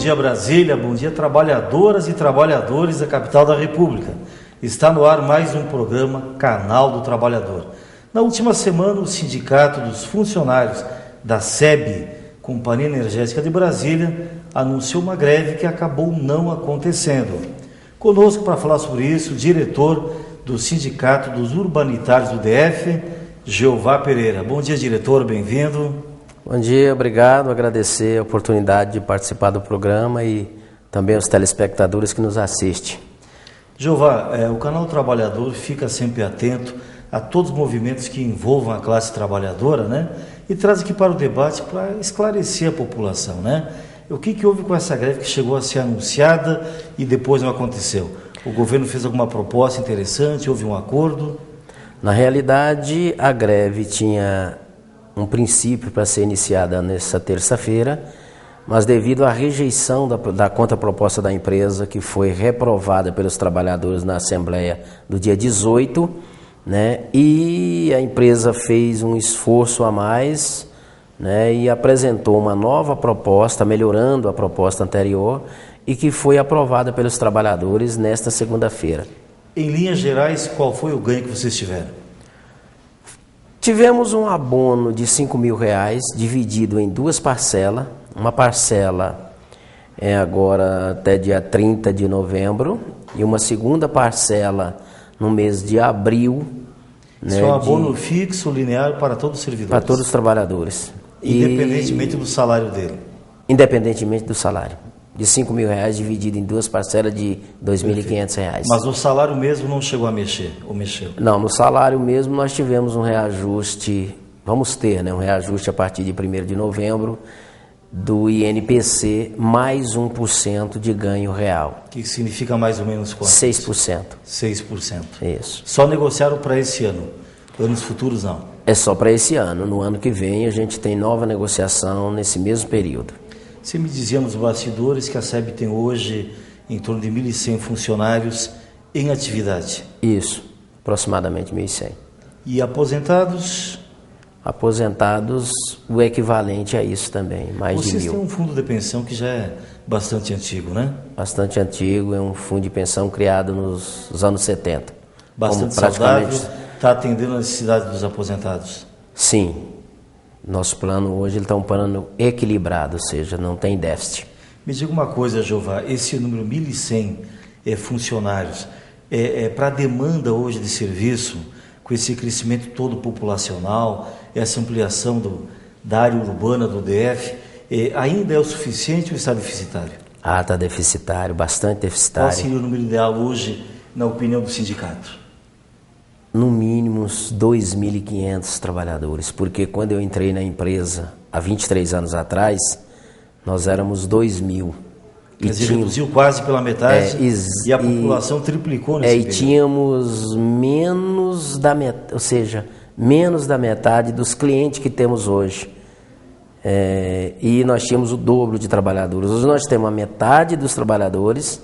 dia Brasília, bom dia trabalhadoras e trabalhadores da capital da República. Está no ar mais um programa Canal do Trabalhador. Na última semana, o Sindicato dos Funcionários da SEB, Companhia Energética de Brasília, anunciou uma greve que acabou não acontecendo. Conosco para falar sobre isso, o diretor do Sindicato dos Urbanitários do DF, Jeová Pereira. Bom dia, diretor, bem-vindo. Bom dia, obrigado, agradecer a oportunidade de participar do programa e também aos telespectadores que nos assistem. Jeová, o Canal Trabalhador fica sempre atento a todos os movimentos que envolvam a classe trabalhadora, né? E traz aqui para o debate para esclarecer a população, né? O que houve com essa greve que chegou a ser anunciada e depois não aconteceu? O governo fez alguma proposta interessante, houve um acordo? Na realidade, a greve tinha um princípio para ser iniciada nessa terça-feira, mas devido à rejeição da contraproposta da empresa, que foi reprovada pelos trabalhadores na Assembleia do dia 18, né, e a empresa fez um esforço a mais, né, e apresentou uma nova proposta, melhorando a proposta anterior, e que foi aprovada pelos trabalhadores nesta segunda-feira. Em linhas gerais, qual foi o ganho que vocês tiveram? Tivemos um abono de R$5.000 dividido em duas parcelas. Uma parcela é agora até dia 30 de novembro e uma segunda parcela no mês de abril. Isso é um abono fixo, linear para todos os servidores? Para todos os trabalhadores. Independentemente do salário dele? Independentemente do salário. De R$5.000 dividido em duas parcelas de R$2.500. Mas o salário mesmo não chegou a mexer, ou mexeu? Não, no salário mesmo nós tivemos um reajuste, vamos ter, né, um reajuste a partir de 1º de novembro do INPC, mais 1% de ganho real. Que significa mais ou menos quanto? 6%. 6%. Isso. Só negociaram para esse ano, anos futuros não? É só para esse ano, no ano que vem a gente tem nova negociação nesse mesmo período. Você me dizia nos bastidores que a SEB tem hoje em torno de 1.100 funcionários em atividade. Isso, aproximadamente 1.100. E aposentados? Aposentados, o equivalente a isso também, mais de 1.000. Vocês têm um fundo de pensão que já é bastante antigo, né? Bastante antigo, é um fundo de pensão criado nos anos 70. Bastante saudável, está atendendo a necessidade dos aposentados? Sim. Nosso plano hoje está um plano equilibrado, ou seja, não tem déficit. Me diga uma coisa, Jeová, esse número 1.100 funcionários, para a demanda hoje de serviço, com esse crescimento todo populacional, essa ampliação da área urbana do DF, ainda é o suficiente ou está deficitário? Está deficitário, bastante deficitário. Qual seria o número ideal hoje, na opinião do sindicato? No mínimo uns 2.500 trabalhadores, porque quando eu entrei na empresa há 23 anos atrás, nós éramos 2.000. Quer dizer, reduziu quase pela metade e a população triplicou nesse período. E tínhamos menos da metade, ou seja, menos da metade dos clientes que temos hoje. E nós tínhamos o dobro de trabalhadores. Hoje nós temos a metade dos trabalhadores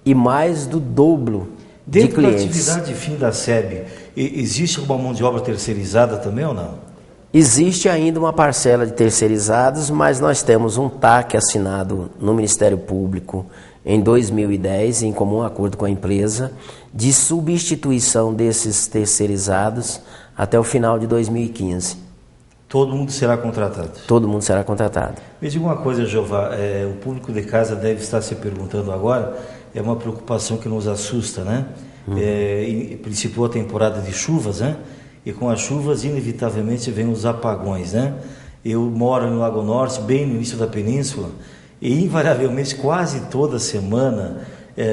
e mais do dobro de clientes. Dentro da atividade fim da SEB, existe alguma mão de obra terceirizada também ou não? Existe ainda uma parcela de terceirizados, mas nós temos um TAC assinado no Ministério Público em 2010, em comum acordo com a empresa, de substituição desses terceirizados até o final de 2015. Todo mundo será contratado? Todo mundo será contratado. Me diga uma coisa, Jeová, o público de casa deve estar se perguntando agora, é uma preocupação que nos assusta, né? Principiou a temporada de chuvas, né? E com as chuvas, inevitavelmente, vem os apagões, né? Eu moro no Lago Norte, bem no início da península, e invariavelmente, quase toda semana,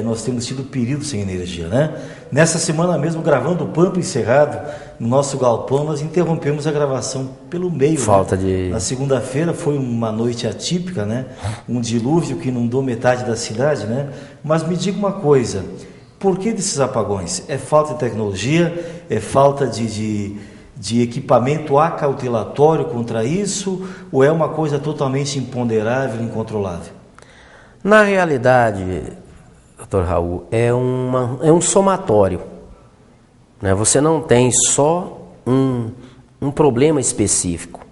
nós temos tido períodos sem energia, né? Nessa semana mesmo, gravando o Pampa Encerrado, no nosso galpão, nós interrompemos a gravação pelo meio. Na segunda-feira foi uma noite atípica, né? Um dilúvio que inundou metade da cidade, né? Mas me diga uma coisa, por que desses apagões? É falta de tecnologia? É falta de equipamento acautelatório contra isso? Ou é uma coisa totalmente imponderável e incontrolável? Na realidade, Dr. Raul, é um somatório. Né? Você não tem só um problema específico.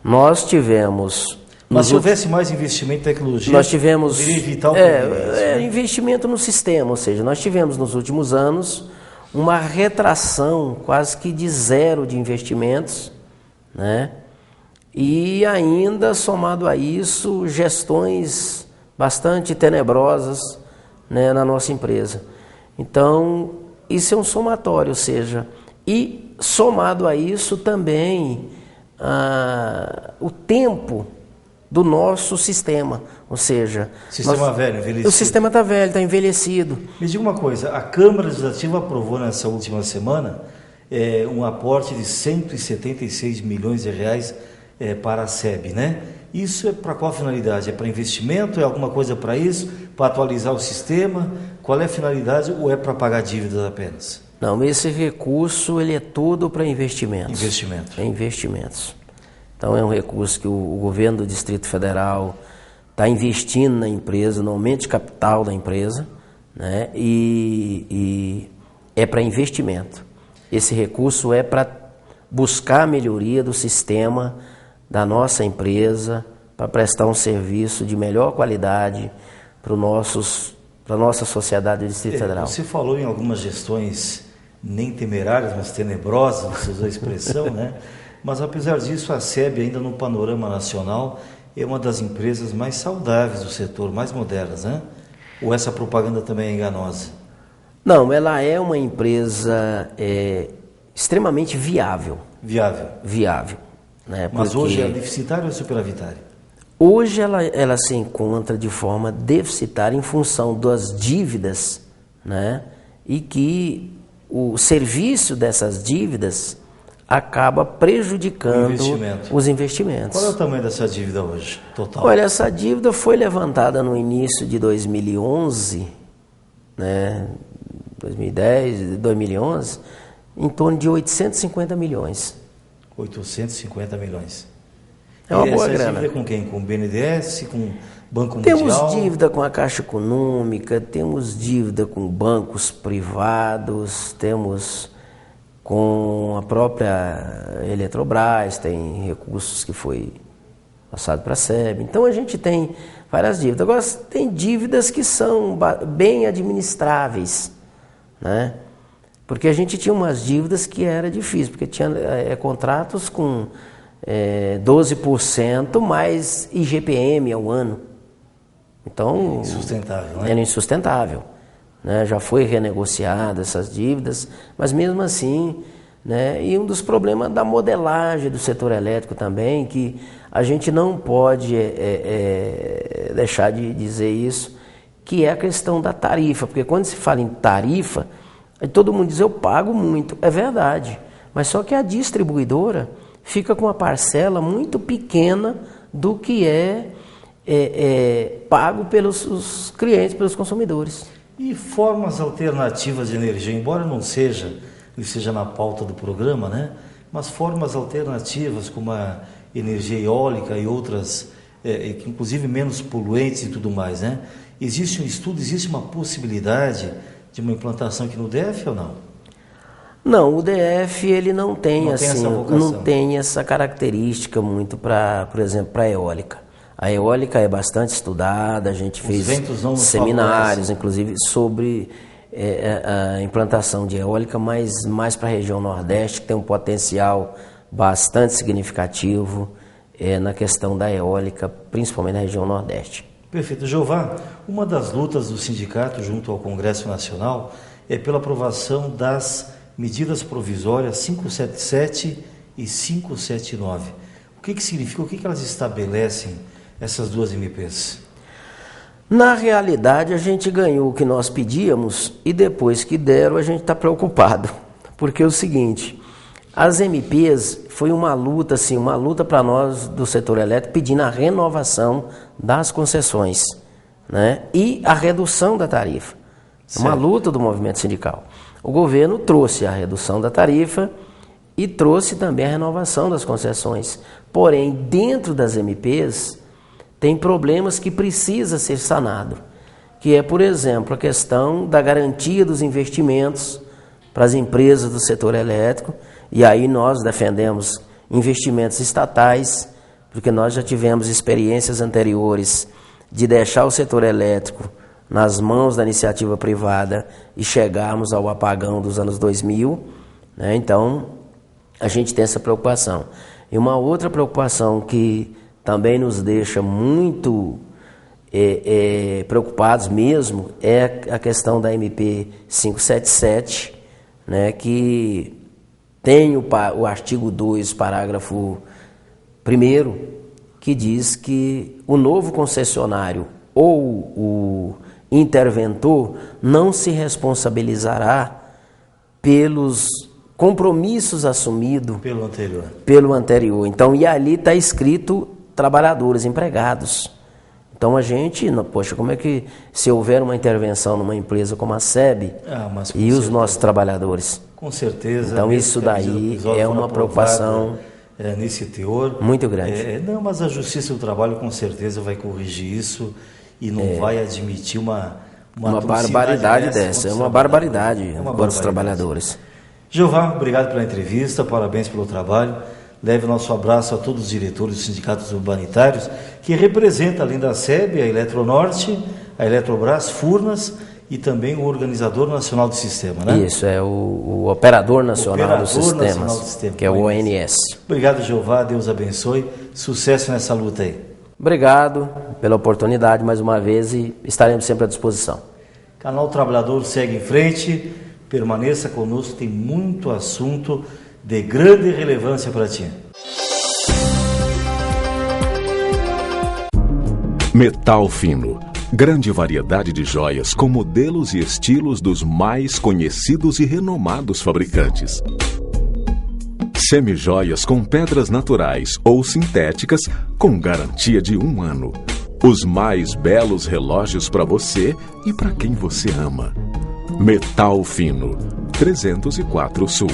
Nós tivemos Mas se houvesse mais investimento em tecnologia, nós tivemos poderia evitar o problema, investimento no sistema, ou seja, nós tivemos nos últimos anos uma retração quase que de zero de investimentos, né? E ainda, somado a isso, gestões bastante tenebrosas, né, na nossa empresa. Então, isso é um somatório, ou seja, e somado a isso também o tempo do nosso sistema, ou seja... velho, envelhecido. O sistema está velho, está envelhecido. Me diga uma coisa, a Câmara Legislativa aprovou nessa última semana um aporte de 176 milhões de reais para a SEB, né? Isso é para qual finalidade? É para investimento? É alguma coisa para isso? Para atualizar o sistema? Qual é a finalidade ou é para pagar dívidas apenas? Não, esse recurso ele é todo para investimentos. Investimento. É investimentos. Então é um recurso que o governo do Distrito Federal está investindo na empresa, no aumento de capital da empresa, né? E é para investimento. Esse recurso é para buscar a melhoria do sistema da nossa empresa, para prestar um serviço de melhor qualidade para a nossa sociedade do Distrito Federal. Você falou em algumas gestões nem temerárias, mas tenebrosas, você usou a expressão, né? Mas apesar disso, a SEB ainda no panorama nacional é uma das empresas mais saudáveis do setor, mais modernas, né? Ou essa propaganda também é enganosa? Não, ela é uma empresa extremamente viável. Viável. Né? Mas hoje é deficitária ou superavitária? Hoje ela se encontra de forma deficitária em função das dívidas, né? E que o serviço dessas dívidas acaba prejudicando os investimentos. Qual é o tamanho dessa dívida hoje, total? Olha, essa dívida foi levantada no início de 2011, né? 2010, 2011, em torno de 850 milhões. 850 milhões. É uma boa grana. Essa dívida com quem? Com o BNDES, com o Banco Mundial? Temos dívida com a Caixa Econômica, temos dívida com bancos privados, temos com a própria Eletrobras, tem recursos que foi passado para a SEB. Então a gente tem várias dívidas. Agora tem dívidas que são bem administráveis, né? Porque a gente tinha umas dívidas que era difícil, porque tinha contratos com 12% mais IGPM ao ano. Então, insustentável, né? Era insustentável. Né? Já foi renegociada essas dívidas, mas mesmo assim, né? E um dos problemas da modelagem do setor elétrico também, que a gente não pode deixar de dizer isso, que é a questão da tarifa, porque quando se fala em tarifa, todo mundo diz, eu pago muito. É verdade, mas só que a distribuidora fica com uma parcela muito pequena do que é pago pelos clientes, pelos consumidores. E formas alternativas de energia, embora não seja na pauta do programa, né? Mas formas alternativas como a energia eólica e outras, inclusive menos poluentes e tudo mais, né? Existe um estudo, existe uma possibilidade de uma implantação aqui no DF ou não? Não, o DF ele não tem essa característica muito para, por exemplo, para a eólica. A eólica é bastante estudada, a gente fez seminários, inclusive, sobre a implantação de eólica, mas mais para a região Nordeste, que tem um potencial bastante significativo na questão da eólica, principalmente na região Nordeste. Perfeito. Jeová, uma das lutas do sindicato junto ao Congresso Nacional é pela aprovação das medidas provisórias 577 e 579. O que significa, o que elas estabelecem, essas duas MPs? Na realidade, a gente ganhou o que nós pedíamos e depois que deram, a gente está preocupado. Porque é o seguinte, as MPs foi uma luta para nós do setor elétrico, pedindo a renovação das concessões, né? E a redução da tarifa. Certo. Uma luta do movimento sindical. O governo trouxe a redução da tarifa e trouxe também a renovação das concessões. Porém, dentro das MPs, tem problemas que precisa ser sanado, que é, por exemplo, a questão da garantia dos investimentos para as empresas do setor elétrico, e aí nós defendemos investimentos estatais porque nós já tivemos experiências anteriores de deixar o setor elétrico nas mãos da iniciativa privada e chegarmos ao apagão dos anos 2000, né? Então, a gente tem essa preocupação. E uma outra preocupação que também nos deixa muito preocupados mesmo é a questão da MP 577, né, que tem o artigo 2, parágrafo 1º, que diz que o novo concessionário ou o interventor não se responsabilizará pelos compromissos assumidos pelo anterior. Então, e ali está escrito trabalhadores, empregados. Então a gente, poxa, como é que se houver uma intervenção numa empresa como a SEB e os nossos trabalhadores? Com certeza. Então isso daí é uma preocupação nesse teor muito grande. Não, mas a Justiça do Trabalho com certeza vai corrigir isso e não vai admitir uma barbaridade dessa. É uma barbaridade para os trabalhadores. Jeová, obrigado pela entrevista, parabéns pelo trabalho. Leve nosso abraço a todos os diretores dos sindicatos urbanitários que representam, além da SEB, a Eletronorte, a Eletrobras, Furnas e também o Organizador Nacional do Sistema, né? Isso, é o Operador Nacional dos Sistemas, que é o ONS. Obrigado, Jeová, Deus abençoe, sucesso nessa luta aí. Obrigado pela oportunidade mais uma vez e estaremos sempre à disposição. Canal Trabalhador segue em frente, permaneça conosco, tem muito assunto de grande relevância para ti. Metal fino. Grande variedade de joias com modelos e estilos dos mais conhecidos e renomados fabricantes. Semijoias com pedras naturais ou sintéticas com garantia de 1 ano. Os mais belos relógios para você e para quem você ama. Metal fino. 304 Sul.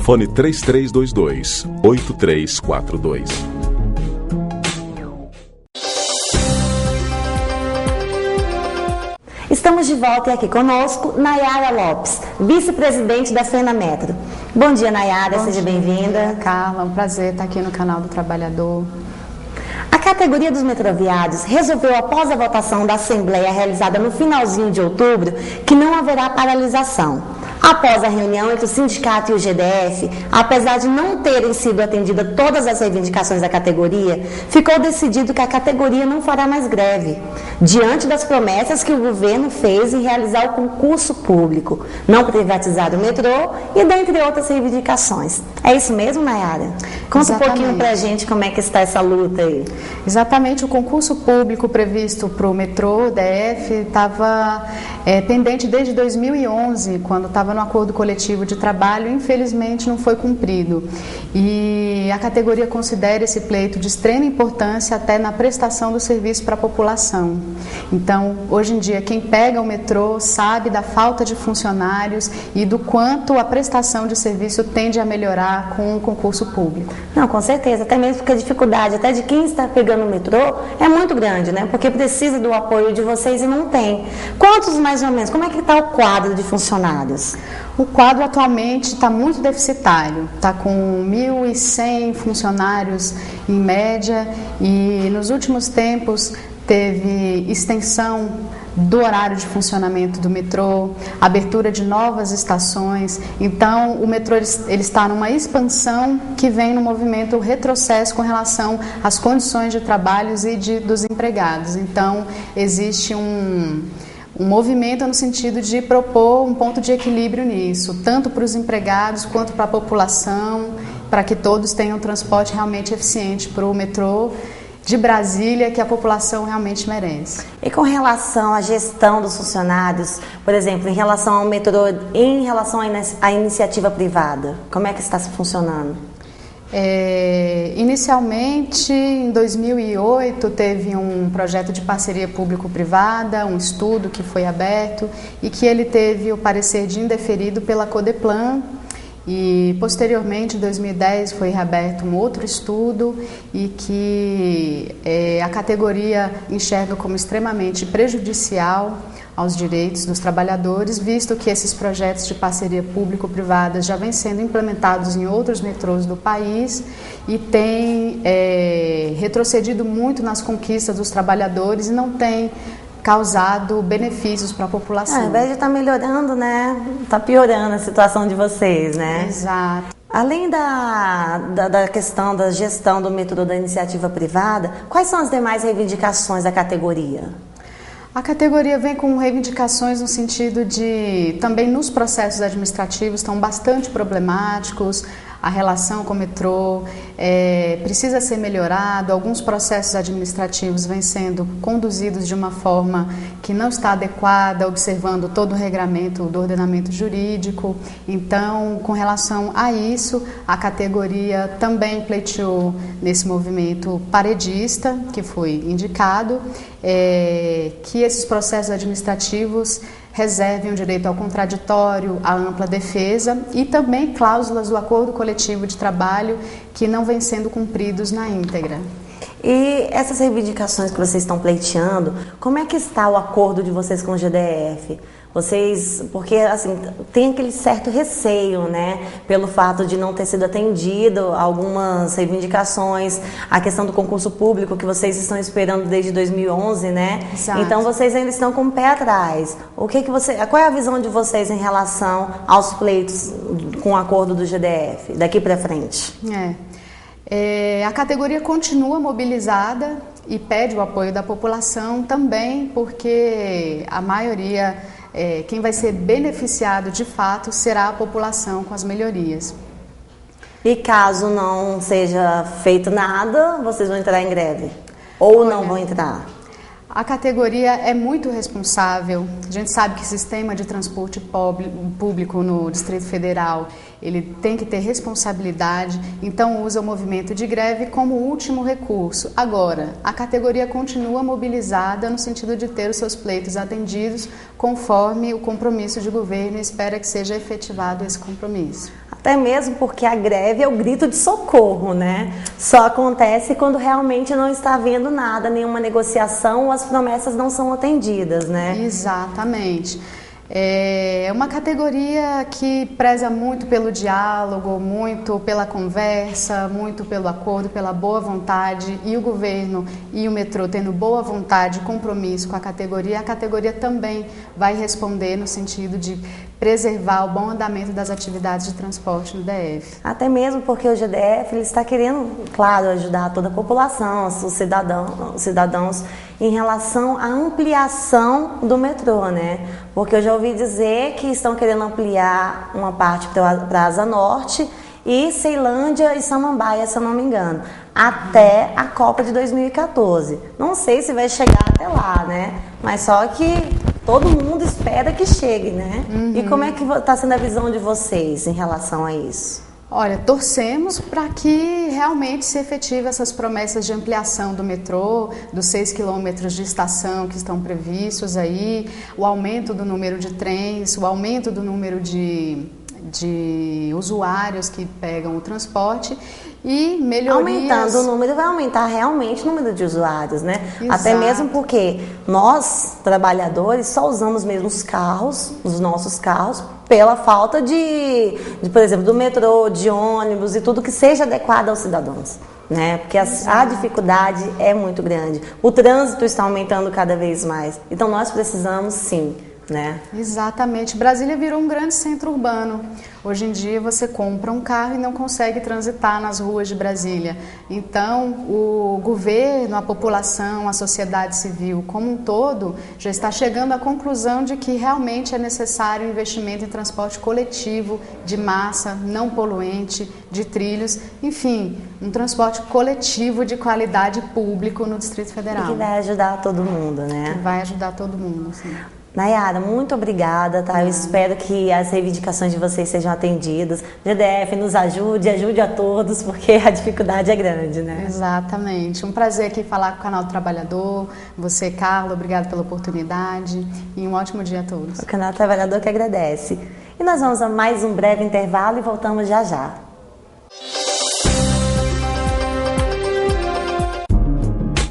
Fone 3322-8342. Estamos de volta e aqui conosco Nayara Lopes, vice-presidente da FENAMetro. Bom dia, Nayara, seja bem-vinda. Carla, é um prazer estar aqui no canal do Trabalhador. A categoria dos metroviários resolveu, após a votação da Assembleia realizada no finalzinho de outubro, que não haverá paralisação. Após a reunião entre o sindicato e o GDF, apesar de não terem sido atendidas todas as reivindicações da categoria, ficou decidido que a categoria não fará mais greve, diante das promessas que o governo fez em realizar o concurso público, não privatizar o metrô e dentre outras reivindicações. É isso mesmo, Nayara? Conta um pouquinho pra gente como é que está essa luta aí. Exatamente, o concurso público previsto para o metrô DF estava pendente desde 2011, quando estava no acordo coletivo de trabalho, infelizmente não foi cumprido. E a categoria considera esse pleito de extrema importância até na prestação do serviço para a população. Então, hoje em dia, quem pega o metrô sabe da falta de funcionários e do quanto a prestação de serviço tende a melhorar com o concurso público. Não, com certeza, até mesmo porque a dificuldade até de quem está pegando o metrô é muito grande, né? Porque precisa do apoio de vocês e não tem. Quantos mais ou menos? Como é que está o quadro de funcionários? O quadro atualmente está muito deficitário, está com 1.100 funcionários em média e nos últimos tempos teve extensão do horário de funcionamento do metrô, abertura de novas estações. Então, o metrô ele está numa expansão que vem no movimento retrocesso com relação às condições de trabalho e dos empregados. Então, existe um movimento no sentido de propor um ponto de equilíbrio nisso, tanto para os empregados quanto para a população, para que todos tenham transporte realmente eficiente para o metrô de Brasília, que a população realmente merece. E com relação à gestão dos funcionários, por exemplo, em relação ao metrô, em relação à iniciativa privada, como é que está funcionando? Inicialmente, em 2008, teve um projeto de parceria público-privada, um estudo que foi aberto e que ele teve o parecer de indeferido pela Codeplan. E posteriormente, em 2010, foi reaberto um outro estudo e que a categoria enxerga como extremamente prejudicial aos direitos dos trabalhadores, visto que esses projetos de parceria público-privada já vêm sendo implementados em outros metrôs do país e têm retrocedido muito nas conquistas dos trabalhadores e não tem causado benefícios para a população. Ao invés de estar melhorando, né, está piorando a situação de vocês, né? Exato. Além da questão da gestão do metrô da iniciativa privada, quais são as demais reivindicações da categoria? A categoria vem com reivindicações no sentido de, também nos processos administrativos, estão bastante problemáticos. A relação com o metrô precisa ser melhorado, alguns processos administrativos vêm sendo conduzidos de uma forma que não está adequada, observando todo o regramento do ordenamento jurídico. Então, com relação a isso, a categoria também pleiteou nesse movimento paredista, que foi indicado, que esses processos administrativos reservem o direito ao contraditório, à ampla defesa e também cláusulas do acordo coletivo de trabalho que não vêm sendo cumpridos na íntegra. E essas reivindicações que vocês estão pleiteando, como é que está o acordo de vocês com o GDF? Vocês, porque assim, tem aquele certo receio, né, pelo fato de não ter sido atendido algumas reivindicações, a questão do concurso público que vocês estão esperando desde 2011, né? Exato. Então vocês ainda estão com o pé atrás. Qual é a visão de vocês em relação aos pleitos com o acordo do GDF, daqui para frente? A categoria continua mobilizada e pede o apoio da população também, porque a maioria, quem vai ser beneficiado de fato será a população com as melhorias. E caso não seja feito nada, vocês vão entrar em greve? Ou não vão entrar? A categoria é muito responsável. A gente sabe que o sistema de transporte público no Distrito Federal, ele tem que ter responsabilidade, então usa o movimento de greve como último recurso. Agora, a categoria continua mobilizada no sentido de ter os seus pleitos atendidos conforme o compromisso de governo e espera que seja efetivado esse compromisso. Até mesmo porque a greve é o grito de socorro, né? Só acontece quando realmente não está havendo nada, nenhuma negociação ou as promessas não são atendidas, né? Exatamente. É uma categoria que preza muito pelo diálogo, muito pela conversa, muito pelo acordo, pela boa vontade, e o governo e o metrô tendo boa vontade e compromisso com a categoria também vai responder no sentido de preservar o bom andamento das atividades de transporte no DF. Até mesmo porque o GDF ele está querendo, claro, ajudar toda a população, os cidadãos em relação à ampliação do metrô, né? Porque eu já ouvi dizer que estão querendo ampliar uma parte para a Asa Norte e Ceilândia e Samambaia, se eu não me engano, até a Copa de 2014. Não sei se vai chegar até lá, né? Mas só que todo mundo espera que chegue, né? E como é que está sendo a visão de vocês em relação a isso? Olha, torcemos para que realmente se efetive essas promessas de ampliação do metrô, dos 6 quilômetros de estação que estão previstos aí, o aumento do número de trens, o aumento do número de usuários que pegam o transporte e melhorias. Aumentando o número, vai aumentar realmente o número de usuários, né? Exato. Até mesmo porque nós, trabalhadores, só usamos mesmo os nossos carros, pela falta por exemplo, do metrô, de ônibus e tudo que seja adequado aos cidadãos, né? Porque a dificuldade é muito grande. O trânsito está aumentando cada vez mais. Então nós precisamos sim, né? Exatamente. Brasília virou um grande centro urbano. Hoje em dia você compra um carro e não consegue transitar nas ruas de Brasília. Então o governo, a população, a sociedade civil como um todo já está chegando à conclusão de que realmente é necessário investimento em transporte coletivo, de massa, não poluente, de trilhos, enfim, um transporte coletivo de qualidade público no Distrito Federal. E que vai ajudar todo mundo, né? Que vai ajudar todo mundo, sim. Nayara, muito obrigada, tá? Eu espero que as reivindicações de vocês sejam atendidas. GDF nos ajude a todos, porque a dificuldade é grande, né? Exatamente. Um prazer aqui falar com o Canal do Trabalhador. Você, Carla, obrigada pela oportunidade e um ótimo dia a todos. O Canal do Trabalhador que agradece. E nós vamos a mais um breve intervalo e voltamos já já.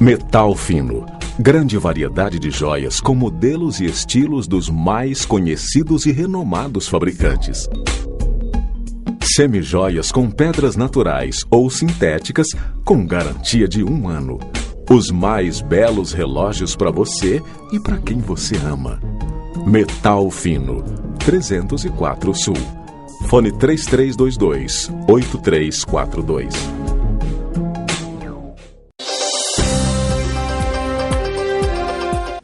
Metal Fino, Grande variedade de joias com modelos e estilos dos mais conhecidos e renomados fabricantes. Semijoias com pedras naturais ou sintéticas com garantia de 1 ano. Os mais belos relógios para você e para quem você ama. Metal Fino, 304 Sul. Fone 3322-8342.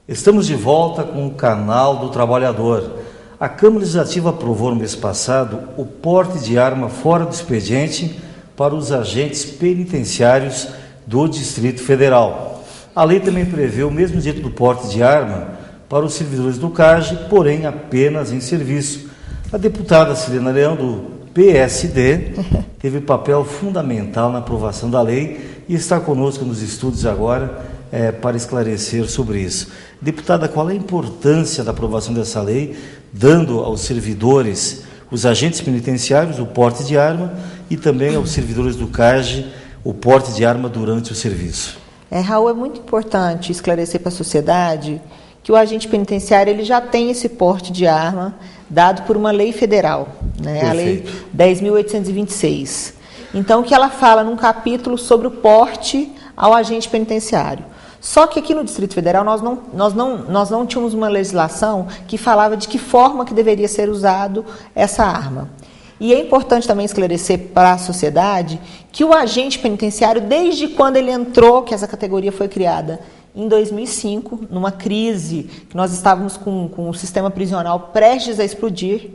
Estamos de volta com o Canal do Trabalhador. A Câmara Legislativa aprovou no mês passado o porte de arma fora do expediente para os agentes penitenciários do Distrito Federal. A lei também prevê o mesmo direito do porte de arma para os servidores do CAGE, porém apenas em serviço. A deputada Silena Leão, do PSD, teve papel fundamental na aprovação da lei e está conosco nos estúdios agora para esclarecer sobre isso. Deputada, qual é a importância da aprovação dessa lei, dando aos servidores, os agentes penitenciários, o porte de arma e também aos servidores do CAGE, o porte de arma durante o serviço? Raul, é muito importante esclarecer para a sociedade que o agente penitenciário ele já tem esse porte de arma dado por uma lei federal, né? A Lei 10.826. Então, que ela fala num capítulo sobre o porte ao agente penitenciário. Só que aqui no Distrito Federal nós não tínhamos uma legislação que falava de que forma que deveria ser usado essa arma. E é importante também esclarecer para a sociedade que o agente penitenciário, desde quando ele entrou, que essa categoria foi criada em 2005, numa crise que nós estávamos com o sistema prisional prestes a explodir,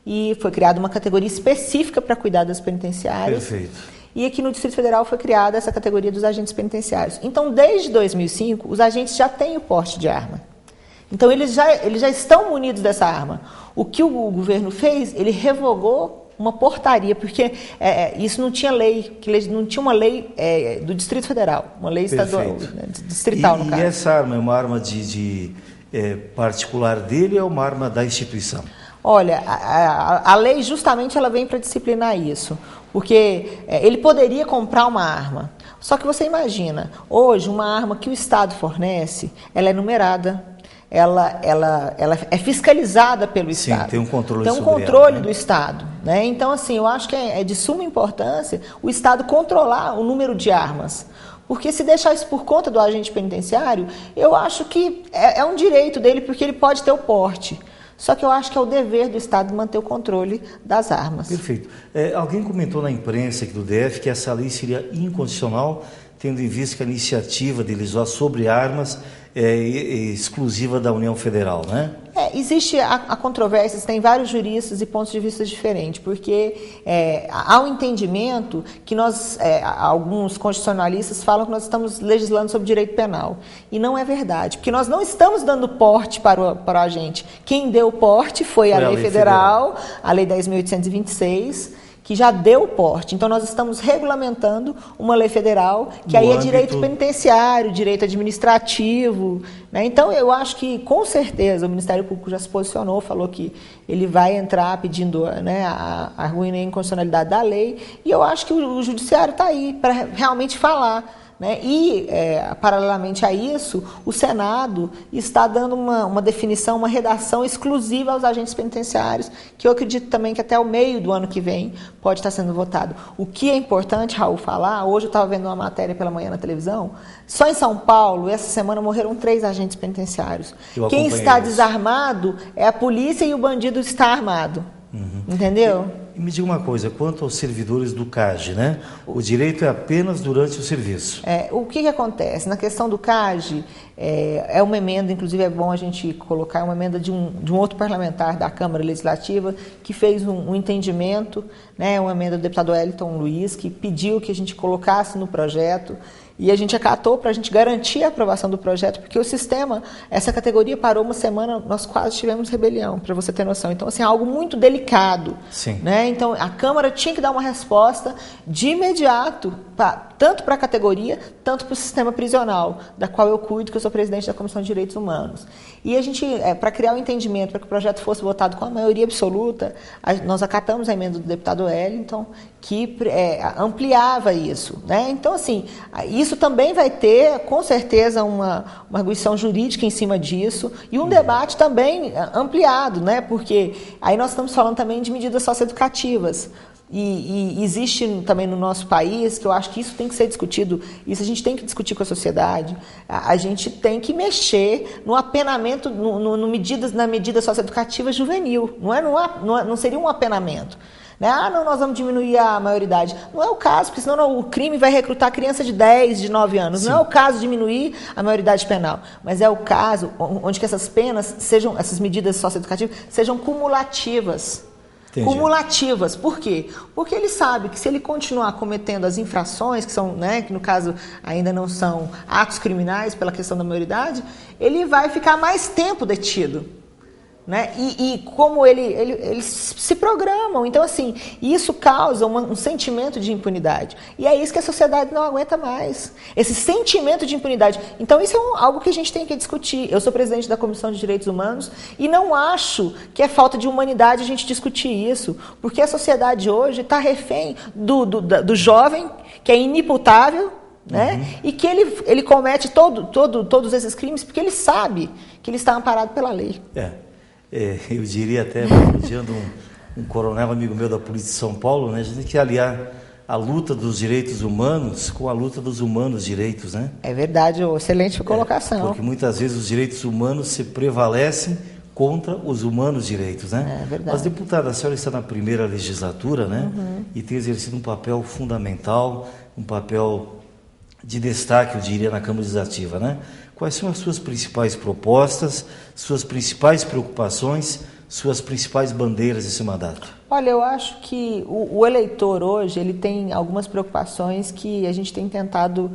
e foi criada uma categoria específica para cuidar das penitenciárias. Perfeito. E aqui no Distrito Federal foi criada essa categoria dos agentes penitenciários. Então, desde 2005, os agentes já têm o porte de arma. Então, eles já estão munidos dessa arma. O que o governo fez, ele revogou uma portaria, porque isso não tinha lei, não tinha uma lei do Distrito Federal, uma lei estadual, né, distrital, no caso. E essa arma é uma arma particular dele ou é uma arma da instituição? Olha, a lei justamente ela vem para disciplinar isso, porque ele poderia comprar uma arma, só que você imagina, hoje uma arma que o Estado fornece, ela é numerada, ela é fiscalizada pelo Estado. Sim, tem um controle tem um sobre controle ela, né? Do Estado, né? Então, assim, eu acho que é de suma importância o Estado controlar o número de armas. Porque se deixar isso por conta do agente penitenciário, eu acho que é um direito dele, porque ele pode ter o porte. Só que eu acho que é o dever do Estado manter o controle das armas. Perfeito. Alguém comentou na imprensa aqui do DF que essa lei seria inconstitucional, tendo em vista que a iniciativa de legislar sobre armas é exclusiva da União Federal, né? Existe a controvérsia, tem vários juristas e pontos de vista diferentes, porque há um entendimento que alguns constitucionalistas falam que nós estamos legislando sobre direito penal. E não é verdade, porque nós não estamos dando porte para o agente. Quem deu o porte foi a Lei Federal, a Lei 10.826, que já deu o porte. Então, nós estamos regulamentando uma lei federal, que aí é direito penitenciário, direito administrativo, né? Então, eu acho que, com certeza, o Ministério Público já se posicionou, falou que ele vai entrar pedindo, né, a ruína e inconstitucionalidade da lei, e eu acho que o Judiciário está aí para realmente falar. Né? E, paralelamente a isso, o Senado está dando uma definição, uma redação exclusiva aos agentes penitenciários, que eu acredito também que até o meio do ano que vem pode estar sendo votado. O que é importante, Raul, falar, hoje eu estava vendo uma matéria pela manhã na televisão, só em São Paulo, essa semana, morreram 3 agentes penitenciários. Quem está desarmado é a polícia e o bandido está armado. Uhum. Entendeu? E me diga uma coisa, quanto aos servidores do CAGE, né? O direito é apenas durante o serviço. O que acontece? Na questão do CAGE, é uma emenda, inclusive é bom a gente colocar uma emenda de um outro parlamentar da Câmara Legislativa que fez um entendimento, né? Uma emenda do deputado Wellington Luiz, que pediu que a gente colocasse no projeto. E a gente acatou para a gente garantir a aprovação do projeto, porque o sistema, essa categoria parou uma semana, nós quase tivemos rebelião, para você ter noção. Então, assim, é algo muito delicado. Sim. Né? Então, a Câmara tinha que dar uma resposta de imediato tanto para a categoria, tanto para o sistema prisional, da qual eu cuido, que eu sou presidente da Comissão de Direitos Humanos. E a gente, para criar um entendimento, para que o projeto fosse votado com a maioria absoluta, nós acatamos a emenda do deputado Wellington, que ampliava isso, né? Então, assim, isso também vai ter, com certeza, uma arguição jurídica em cima disso e um debate também ampliado, né? Porque aí nós estamos falando também de medidas socioeducativas. E existe também no nosso país, que eu acho que isso tem que ser discutido, isso a gente tem que discutir com a sociedade, a gente tem que mexer no apenamento, na medida socioeducativa juvenil, não seria um apenamento. Né? Não, nós vamos diminuir a maioridade. Não é o caso, porque senão o crime vai recrutar criança de 10, de 9 anos. Sim. Não é o caso de diminuir a maioridade penal, mas é o caso onde que essas penas essas medidas socioeducativas sejam cumulativas. Entendi. Cumulativas. Por quê? Porque ele sabe que se ele continuar cometendo as infrações, que são, né, que no caso ainda não são atos criminais pela questão da maioridade, ele vai ficar mais tempo detido. Né? E como eles se programam. Então, assim, isso causa um sentimento de impunidade. E é isso que a sociedade não aguenta mais. Esse sentimento de impunidade. Então, isso é algo que a gente tem que discutir. Eu sou presidente da Comissão de Direitos Humanos e não acho que é falta de humanidade a gente discutir isso. Porque a sociedade hoje está refém do jovem, que é inimputável, né? E que ele comete todos esses crimes porque ele sabe que ele está amparado pela lei. Eu diria até, parodiando um coronel amigo meu da Polícia de São Paulo, né? A gente tem que aliar a luta dos direitos humanos com a luta dos humanos direitos, né? É verdade, excelente colocação. Porque muitas vezes os direitos humanos se prevalecem contra os humanos direitos, né? É verdade. Mas, deputada, a senhora está na primeira legislatura, né? E tem exercido um papel fundamental, um papel de destaque, eu diria, na Câmara Legislativa, né? Quais são as suas principais propostas, suas principais preocupações, suas principais bandeiras desse mandato? Olha, eu acho que o eleitor hoje ele tem algumas preocupações que a gente tem tentado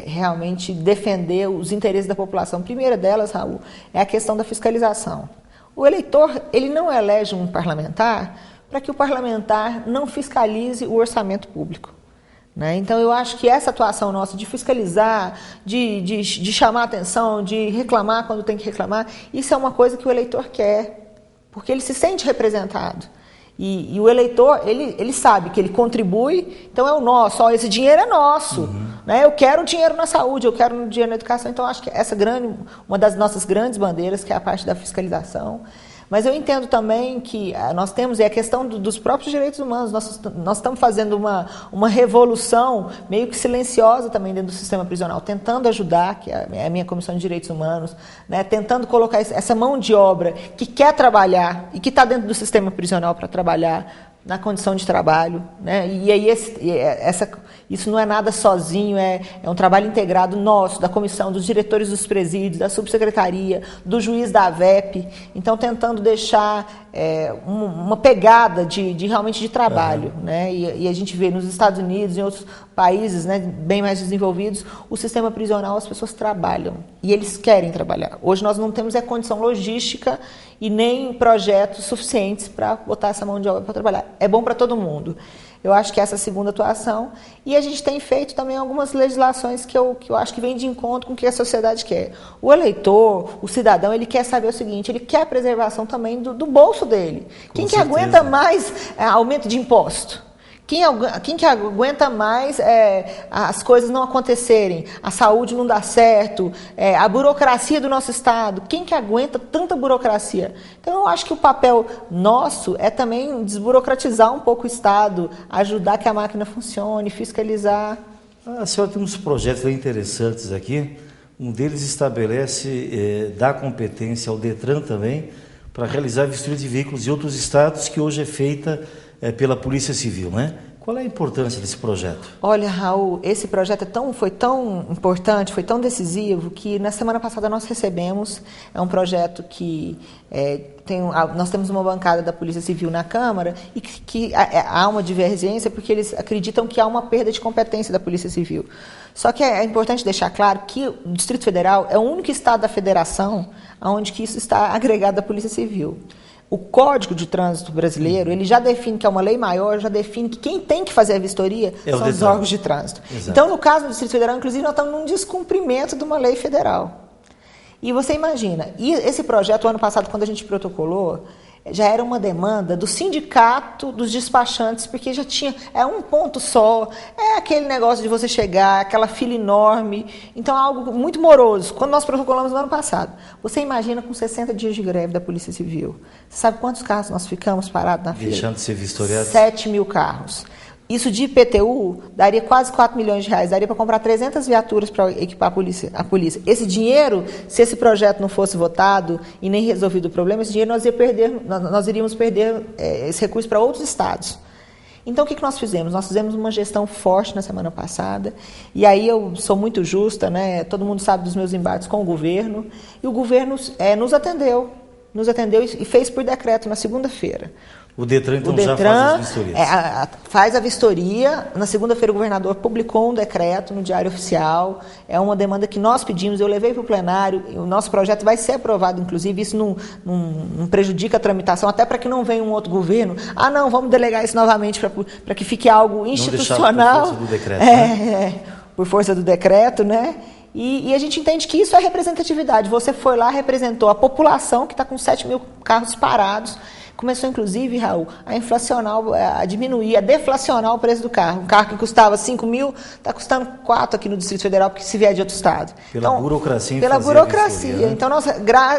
realmente defender os interesses da população. A primeira delas, Raul, é a questão da fiscalização. O eleitor ele não elege um parlamentar para que o parlamentar não fiscalize o orçamento público. Né? Então, eu acho que essa atuação nossa de fiscalizar, de chamar a atenção, de reclamar quando tem que reclamar, isso é uma coisa que o eleitor quer, porque ele se sente representado. E o eleitor, ele sabe que ele contribui, então é o nosso, esse dinheiro é nosso. Né? Eu quero dinheiro na saúde, eu quero dinheiro na educação, então acho que uma das nossas grandes bandeiras, que é a parte da fiscalização. Mas eu entendo também que nós temos a questão dos próprios direitos humanos. Nós estamos fazendo uma revolução meio que silenciosa também dentro do sistema prisional, tentando ajudar, que é a minha Comissão de Direitos Humanos, né, tentando colocar essa mão de obra que quer trabalhar e que está dentro do sistema prisional para trabalhar na condição de trabalho, né? E aí isso não é nada sozinho, é um trabalho integrado nosso, da comissão, dos diretores dos presídios, da subsecretaria, do juiz da AVEP, então tentando deixar uma pegada realmente de trabalho, né? E a gente vê nos Estados Unidos, em outros países, né, bem mais desenvolvidos, o sistema prisional, as pessoas trabalham e eles querem trabalhar. Hoje nós não temos condição logística e nem projetos suficientes para botar essa mão de obra para trabalhar. É bom para todo mundo. Eu acho que essa é a segunda atuação. E a gente tem feito também algumas legislações que eu acho que vêm de encontro com o que a sociedade quer. O eleitor, o cidadão, ele quer saber o seguinte, ele quer a preservação também do bolso dele. Quem que aguenta mais aumento de imposto? Quem que aguenta mais as coisas não acontecerem, a saúde não dar certo, a burocracia do nosso Estado? Quem que aguenta tanta burocracia? Então, eu acho que o papel nosso é também desburocratizar um pouco o Estado, ajudar que a máquina funcione, fiscalizar. A senhora tem uns projetos bem interessantes aqui. Um deles estabelece, dá competência ao DETRAN também, para realizar a vistoria de veículos de outros estados, que hoje é feita pela Polícia Civil, né? Qual é a importância desse projeto? Olha, Raul, esse projeto foi tão importante, foi tão decisivo, que na semana passada nós recebemos, é um projeto que nós temos uma bancada da Polícia Civil na Câmara e que há uma divergência porque eles acreditam que há uma perda de competência da Polícia Civil. Só que é importante deixar claro que o Distrito Federal é o único estado da federação onde que isso está agregado à Polícia Civil. O Código de Trânsito brasileiro, ele já define que é uma lei maior, já define que quem tem que fazer a vistoria são os órgãos de trânsito. Exato. Então, no caso do Distrito Federal, inclusive, nós estamos num descumprimento de uma lei federal. E você imagina, e esse projeto, o ano passado, quando a gente protocolou, já era uma demanda do sindicato dos despachantes, porque já tinha, é um ponto só, é aquele negócio de você chegar, aquela fila enorme, então é algo muito moroso. Quando nós protocolamos no ano passado, você imagina com 60 dias de greve da Polícia Civil, você sabe quantos carros nós ficamos parados na fila? Deixando de ser vistoriados? 7 mil carros. Isso de IPTU daria quase 4 milhões de reais, daria para comprar 300 viaturas para equipar a polícia. Esse dinheiro, se esse projeto não fosse votado e nem resolvido o problema, esse dinheiro nós iríamos perder esse recurso para outros estados. Então, o que nós fizemos? Nós fizemos uma gestão forte na semana passada, e aí eu sou muito justa, né? Todo mundo sabe dos meus embates com o governo, e o governo nos atendeu e fez por decreto na segunda-feira. O Detran, então, já faz as vistorias? Faz a vistoria. Na segunda-feira, o governador publicou um decreto no Diário Oficial. É uma demanda que nós pedimos, eu levei para o plenário. O nosso projeto vai ser aprovado, inclusive. Isso não prejudica a tramitação, até para que não venha um outro governo. Não, vamos delegar isso novamente para que fique algo institucional. Por força do decreto, né? Por força do decreto, né? E a gente entende que isso é representatividade. Você foi lá, representou a população que está com 7 mil carros parados. Começou, inclusive, Raul, a diminuir, a deflacionar o preço do carro. Um carro que custava 5 mil, está custando 4 aqui no Distrito Federal, porque se vier de outro estado. Pela burocracia. Pela burocracia. Né? Então,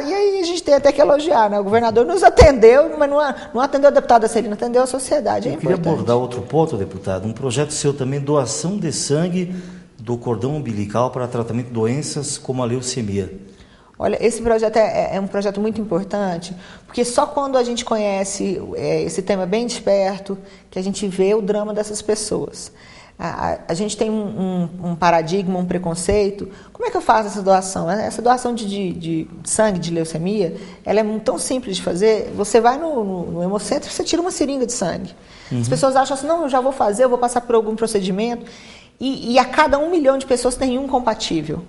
e aí a gente tem até que elogiar, né? O governador nos atendeu, mas não atendeu o deputado Acelino, atendeu a sociedade. Eu queria abordar outro ponto, deputado. Um projeto seu também, doação de sangue do cordão umbilical para tratamento de doenças como a leucemia. Olha, esse projeto é um projeto muito importante, porque só quando a gente conhece esse tema bem de perto que a gente vê o drama dessas pessoas. A gente tem um paradigma, um preconceito. Como é que eu faço essa doação? Essa doação de sangue de leucemia, ela é tão simples de fazer. Você vai no hemocentro e você tira uma seringa de sangue. Uhum. As pessoas acham assim, não, eu já vou fazer, eu vou passar por algum procedimento. E a cada 1 milhão de pessoas tem um compatível.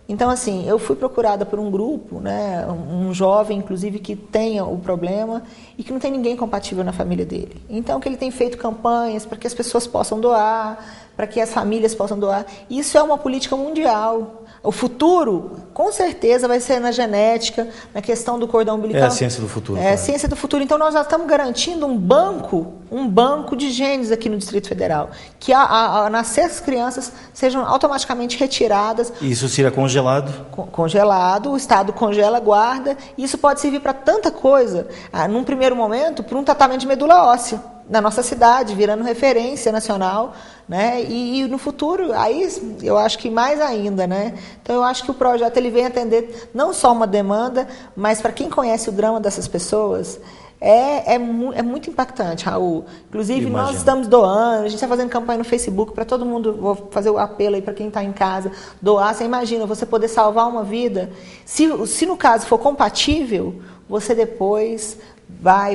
Então, assim, eu fui procurada por um grupo, né, um jovem, inclusive, que tenha o problema e que não tem ninguém compatível na família dele. Então, que ele tem feito campanhas para que as pessoas possam doar, para que as famílias possam doar. Isso é uma política mundial. O futuro, com certeza, vai ser na genética, na questão do cordão umbilical. É a ciência do futuro. É a ciência do futuro. Então, nós já estamos garantindo um banco de genes aqui no Distrito Federal, que ao nascer as crianças sejam automaticamente retiradas. Isso seria congelado? Congelado, o Estado congela, guarda, e isso pode servir para tanta coisa. Num primeiro momento, para um tratamento de medula óssea na nossa cidade, virando referência nacional, né? E no futuro, aí eu acho que mais ainda, né? Então eu acho que o projeto ele vem atender não só uma demanda, mas para quem conhece o drama dessas pessoas, é muito impactante, Raul. Inclusive, nós estamos doando, a gente está fazendo campanha no Facebook para todo mundo, vou fazer o apelo aí para quem está em casa, doar. Você imagina, você poder salvar uma vida. Se no caso for compatível, você depois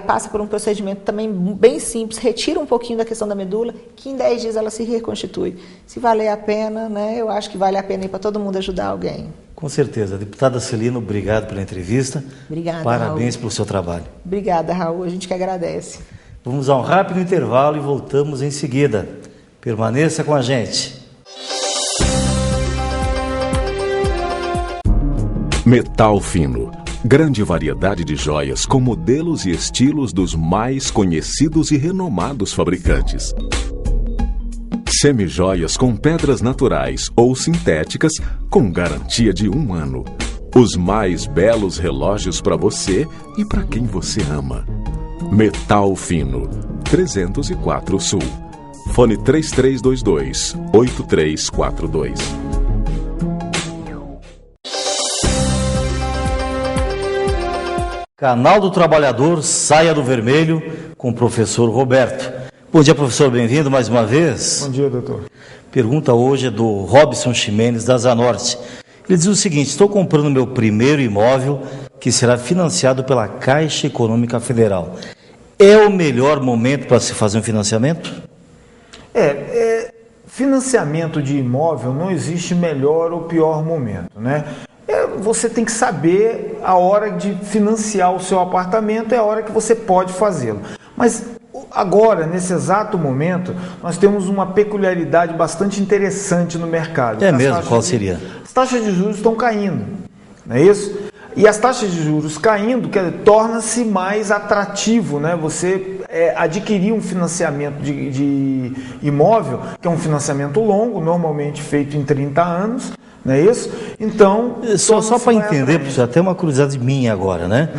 passa por um procedimento também bem simples, retira um pouquinho da questão da medula, que em 10 dias ela se reconstitui. Se valer a pena, né, eu acho que vale a pena para todo mundo ajudar alguém. Com certeza. Deputada Acelino, obrigado pela entrevista. Obrigada, Parabéns Raul. Pelo seu trabalho. Obrigada, Raul. A gente que agradece. Vamos a um rápido intervalo e voltamos em seguida. Permaneça com a gente. Metal Fino. Grande variedade de joias com modelos e estilos dos mais conhecidos e renomados fabricantes. Semijoias com pedras naturais ou sintéticas com garantia de 1 ano. Os mais belos relógios para você e para quem você ama. Metal Fino, 304 Sul. Fone 3322-8342. Canal do Trabalhador, Saia do Vermelho, com o professor Roberto. Bom dia, professor, bem-vindo mais uma vez. Bom dia, doutor. Pergunta hoje é do Robson Ximenes, da Zanorte. Ele diz o seguinte: estou comprando meu primeiro imóvel, que será financiado pela Caixa Econômica Federal. É o melhor momento para se fazer um financiamento? Financiamento de imóvel não existe melhor ou pior momento, né? você tem que saber a hora de financiar o seu apartamento, é a hora que você pode fazê-lo. Mas agora, nesse exato momento, nós temos uma peculiaridade bastante interessante no mercado. É mesmo? Qual seria? As taxas de juros estão caindo, não é isso? E as taxas de juros caindo, torna-se mais atrativo, né? Você adquirir um financiamento de imóvel, que é um financiamento longo, normalmente feito em 30 anos, não é isso? Então, só para entender, até uma curiosidade minha agora, né?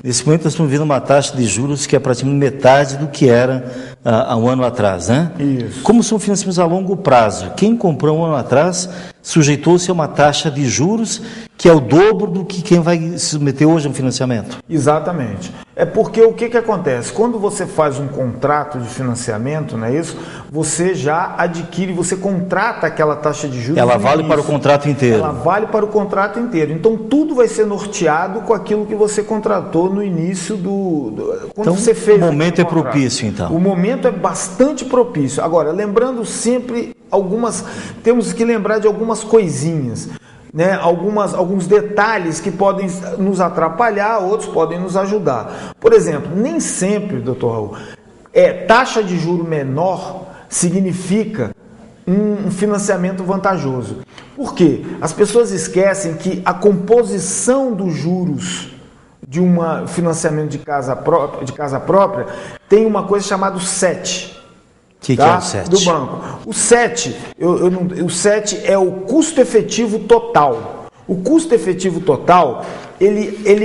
Nesse momento nós estamos vendo uma taxa de juros que é praticamente metade do que era há um ano atrás, né? Isso. Como são financiamentos a longo prazo, quem comprou um ano atrás sujeitou-se a uma taxa de juros que é o dobro do que quem vai se submeter hoje a um financiamento. Exatamente. É porque o que acontece? Quando você faz um contrato de financiamento, não é isso? Você já adquire, você contrata aquela taxa de juros. Ela vale para o contrato inteiro. Ela vale para o contrato inteiro. Então tudo vai ser norteado com aquilo que você contratou no início quando então, você fez. O momento é propício, então. O momento é bastante propício. Agora, lembrando sempre temos que lembrar de algumas coisinhas. Né, alguns detalhes que podem nos atrapalhar, outros podem nos ajudar. Por exemplo, nem sempre, doutor Raul, taxa de juro menor significa um financiamento vantajoso. Por quê? As pessoas esquecem que a composição dos juros de um financiamento de casa própria tem uma coisa chamada SET. O que é o SET? Do banco. O SET, o SET é o custo efetivo total. O custo efetivo total, ele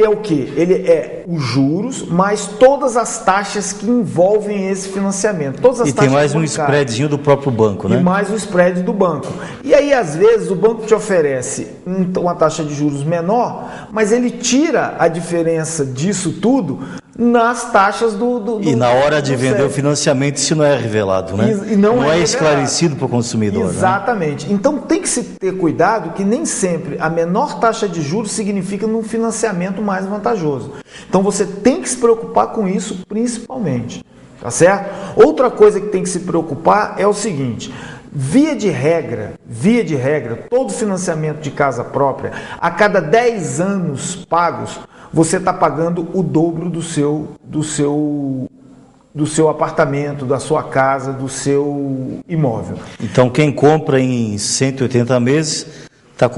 é o quê? Ele é os juros mais todas as taxas que envolvem esse financiamento. Todas as e taxas tem mais um spreadzinho do próprio banco, né? E mais o spread do banco. E aí, às vezes, o banco te oferece uma taxa de juros menor, mas ele tira a diferença disso tudo nas taxas do E na hora de vender o financiamento, isso não é revelado, né? E não é esclarecido para o consumidor. Exatamente. Né? Então tem que se ter cuidado que nem sempre a menor taxa de juros significa um financiamento mais vantajoso. Então você tem que se preocupar com isso principalmente. Tá certo? Outra coisa que tem que se preocupar é o seguinte: via de regra, todo financiamento de casa própria, a cada 10 anos pagos, você está pagando o dobro do seu apartamento, da sua casa, do seu imóvel. Então quem compra em 180 meses está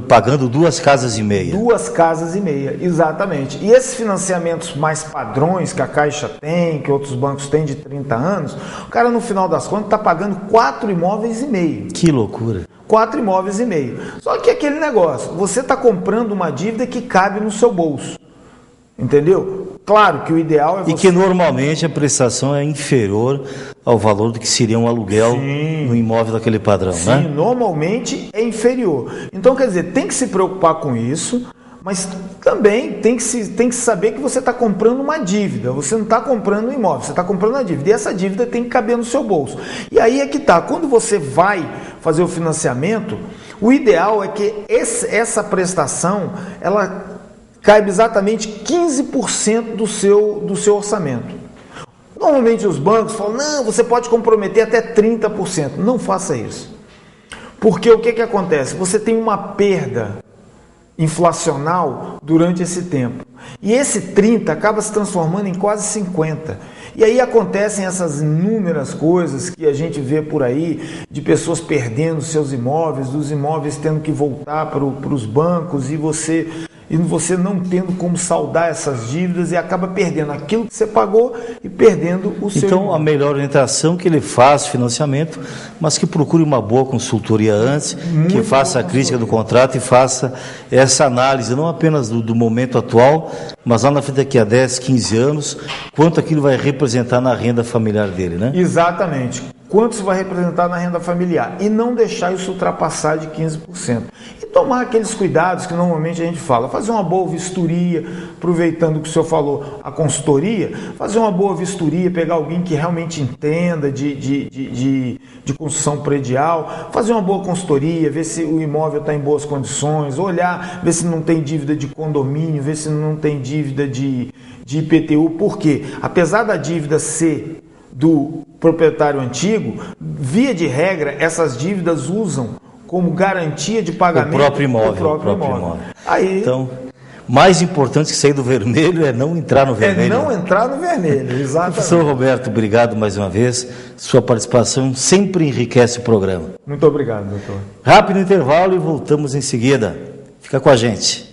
pagando 2 casas e meia. 2 casas e meia, exatamente. E esses financiamentos mais padrões que a Caixa tem, que outros bancos têm de 30 anos, o cara no final das contas está pagando 4 imóveis e meio. Que loucura. 4 imóveis e meio. Só que aquele negócio, você está comprando uma dívida que cabe no seu bolso. Entendeu? Claro que o ideal é você... E que normalmente a prestação é inferior ao valor do que seria um aluguel no imóvel daquele padrão, né? Sim, normalmente é inferior. Então, quer dizer, tem que se preocupar com isso, mas também tem que saber que você está comprando uma dívida. Você não está comprando um imóvel, você está comprando uma dívida. E essa dívida tem que caber no seu bolso. E aí é que está. Quando você vai fazer o financiamento, o ideal é que essa prestação, ela caiba exatamente 15% do seu orçamento. Normalmente os bancos falam, não, você pode comprometer até 30%. Não faça isso. Porque o que acontece? Você tem uma perda inflacional durante esse tempo. E esse 30% acaba se transformando em quase 50%. E aí acontecem essas inúmeras coisas que a gente vê por aí, de pessoas perdendo seus imóveis, dos imóveis tendo que voltar para os bancos e você não tendo como saldar essas dívidas e acaba perdendo aquilo que você pagou e perdendo o seu imóvel. A melhor orientação é que ele faça financiamento, mas que procure uma boa consultoria antes, que faça a crítica do contrato e faça essa análise, não apenas do momento atual, mas lá na frente, daqui a 10, 15 anos, quanto aquilo vai representar na renda familiar dele, né? Exatamente. Quanto isso vai representar na renda familiar e não deixar isso ultrapassar de 15%. E tomar aqueles cuidados que normalmente a gente fala, fazer uma boa vistoria, aproveitando o que o senhor falou, a consultoria, fazer uma boa vistoria, pegar alguém que realmente entenda de construção predial, fazer uma boa consultoria, ver se o imóvel está em boas condições, olhar, ver se não tem dívida de condomínio, ver se não tem dívida de IPTU, porque apesar da dívida ser do proprietário antigo, via de regra, essas dívidas usam como garantia de pagamento. O próprio imóvel. Aí, então, mais importante que sair do vermelho é não entrar no vermelho. É não entrar no vermelho, exatamente. Professor Roberto, obrigado mais uma vez. Sua participação sempre enriquece o programa. Muito obrigado, doutor. Rápido intervalo e voltamos em seguida. Fica com a gente.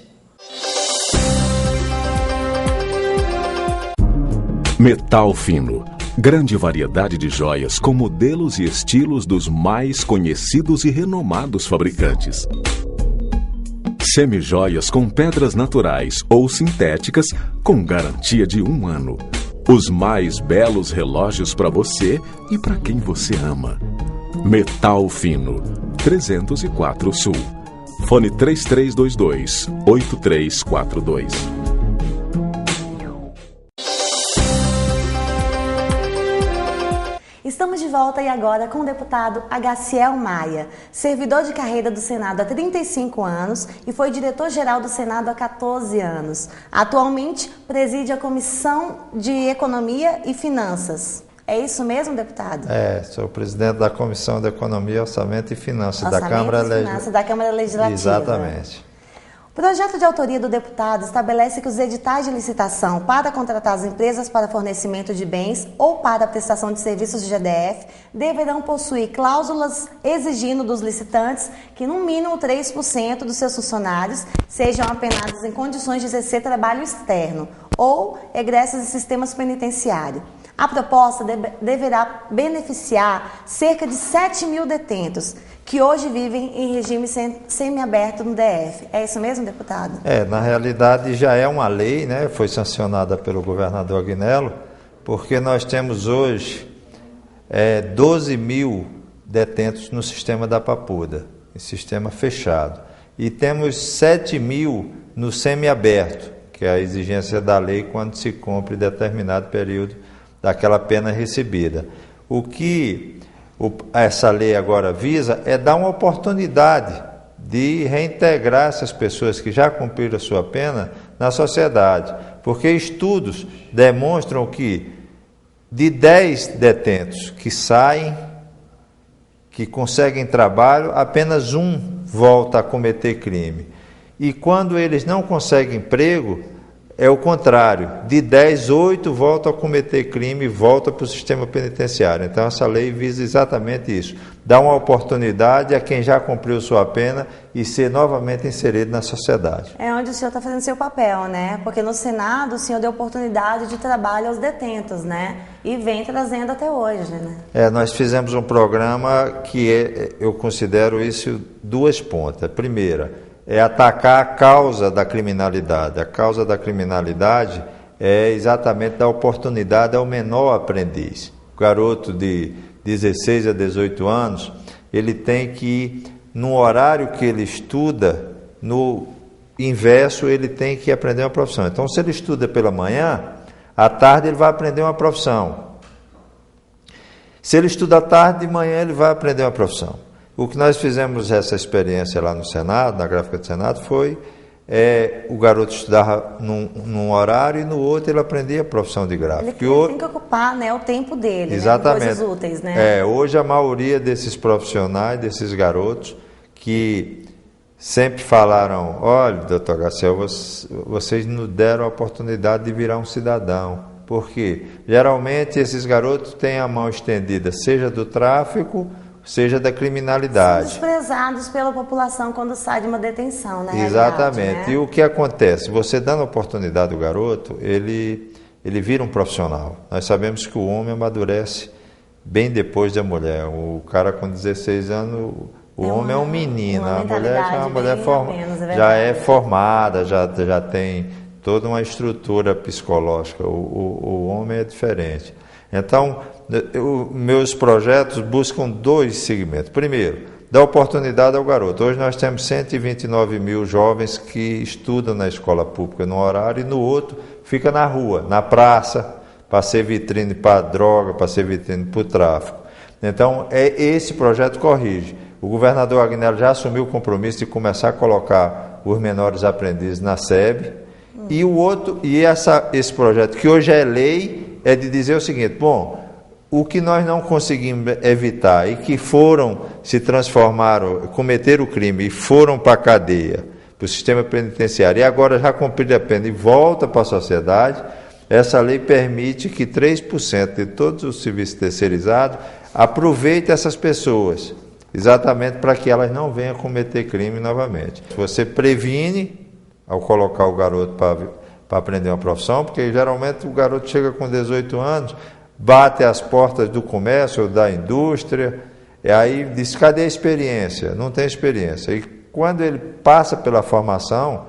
Metal Fino. Grande variedade de joias com modelos e estilos dos mais conhecidos e renomados fabricantes. Semijoias com pedras naturais ou sintéticas com garantia de 1 ano. Os mais belos relógios para você e para quem você ama. Metal Fino, 304 Sul. Fone 3322-8342. Estamos de volta e agora com o deputado Agaciel Maia, servidor de carreira do Senado há 35 anos e foi diretor-geral do Senado há 14 anos. Atualmente preside a Comissão de Economia e Finanças. É isso mesmo, deputado? Sou presidente da Comissão de Economia, Orçamento e Finanças da Câmara Legislativa. Exatamente. O projeto de autoria do deputado estabelece que os editais de licitação para contratar as empresas para fornecimento de bens ou para a prestação de serviços de GDF deverão possuir cláusulas exigindo dos licitantes que no mínimo 3% dos seus funcionários sejam apenados em condições de exercer trabalho externo ou egressos de sistemas penitenciários. A proposta deverá beneficiar cerca de 7 mil detentos que hoje vivem em regime semiaberto no DF. É isso mesmo, deputado? Na realidade já é uma lei, né? Foi sancionada pelo governador Agnello, porque nós temos hoje 12 mil detentos no sistema da Papuda, em sistema fechado. E temos 7 mil no semiaberto, que é a exigência da lei quando se cumpre determinado período daquela pena recebida. O que essa lei agora visa é dar uma oportunidade de reintegrar essas pessoas que já cumpriram a sua pena na sociedade, porque estudos demonstram que de 10 detentos que saem, que conseguem trabalho, apenas um volta a cometer crime. E quando eles não conseguem emprego, é o contrário, de 10, 8 voltam a cometer crime e voltam para o sistema penitenciário. Então essa lei visa exatamente isso, dar uma oportunidade a quem já cumpriu sua pena e ser novamente inserido na sociedade. É onde o senhor está fazendo seu papel, né? Porque no Senado o senhor deu oportunidade de trabalho aos detentos, né? E vem trazendo até hoje, né? Nós fizemos um programa que eu considero isso 2 pontas. A primeira é atacar a causa da criminalidade. A causa da criminalidade é exatamente dar oportunidade ao menor aprendiz. O garoto de 16 a 18 anos, ele tem que, no horário que ele estuda, no inverso, ele tem que aprender uma profissão. Então, se ele estuda pela manhã, à tarde ele vai aprender uma profissão. Se ele estuda à tarde, de manhã ele vai aprender uma profissão. O que nós fizemos essa experiência lá no Senado, na gráfica do Senado, foi o garoto estudava num horário e no outro ele aprendia a profissão de gráfico. Ele tem que ocupar, né, o tempo dele, exatamente, né, coisas úteis, né? Hoje a maioria desses profissionais, desses garotos, que sempre falaram, olha, doutor Agaciel, vocês nos deram a oportunidade de virar um cidadão. Porque geralmente esses garotos têm a mão estendida, seja do tráfico, seja da criminalidade. São desprezados pela população quando sai de uma detenção, né? Exatamente. Né? E o que acontece? Você dando oportunidade ao garoto, ele vira um profissional. Nós sabemos que o homem amadurece bem depois da mulher. O cara com 16 anos, o homem é um menino, a mulher já é uma mulher já é formada, já tem toda uma estrutura psicológica. O homem é diferente. Então, meus projetos buscam 2 segmentos. Primeiro, dar oportunidade ao garoto. Hoje nós temos 129 mil jovens que estudam na escola pública num horário e no outro fica na rua, na praça, para ser vitrine para droga, para ser vitrine para o tráfico. Então, esse projeto corrige. O governador Agnello já assumiu o compromisso de começar a colocar os menores aprendizes na SEB. E esse projeto, que hoje é lei, é de dizer o seguinte, o que nós não conseguimos evitar e que se transformaram, cometeram o crime e foram para a cadeia, para o sistema penitenciário, e agora já cumpriram a pena e volta para a sociedade, essa lei permite que 3% de todos os serviços terceirizados aproveitem essas pessoas, exatamente para que elas não venham cometer crime novamente. Você previne ao colocar o garoto para aprender uma profissão, porque geralmente o garoto chega com 18 anos, bate as portas do comércio ou da indústria, e aí diz, cadê a experiência? Não tem experiência. E quando ele passa pela formação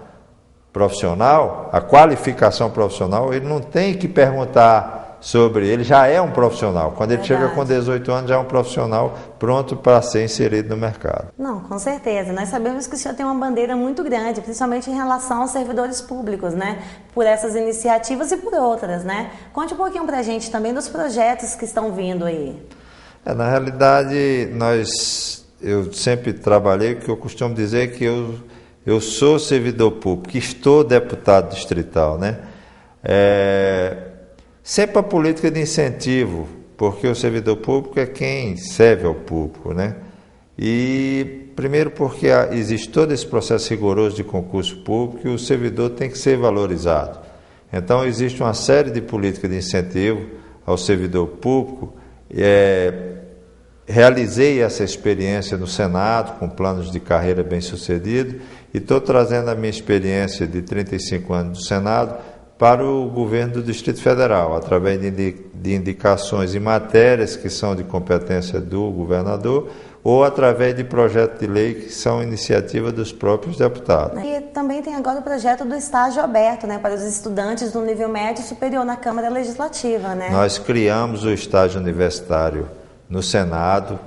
profissional, a qualificação profissional, ele não tem que perguntar sobre, ele já é um profissional. Quando ele chega com 18 anos, já é um profissional pronto para ser inserido no mercado. Não, com certeza. Nós sabemos que o senhor tem uma bandeira muito grande, principalmente em relação aos servidores públicos, né? Por essas iniciativas e por outras, né? Conte um pouquinho para a gente também dos projetos que estão vindo aí. Na realidade, eu sempre trabalhei, que eu costumo dizer que eu sou servidor público, estou deputado distrital, né? Sempre a política de incentivo, porque o servidor público é quem serve ao público, né? E primeiro porque existe todo esse processo rigoroso de concurso público e o servidor tem que ser valorizado. Então existe uma série de políticas de incentivo ao servidor público. Realizei essa experiência no Senado, com planos de carreira bem-sucedidos, e estou trazendo a minha experiência de 35 anos do Senado para o governo do Distrito Federal, através de indicações e matérias que são de competência do governador, ou através de projetos de lei que são iniciativa dos próprios deputados. E também tem agora o projeto do estágio aberto, né, para os estudantes do nível médio e superior na Câmara Legislativa, né? Nós criamos o estágio universitário no Senado,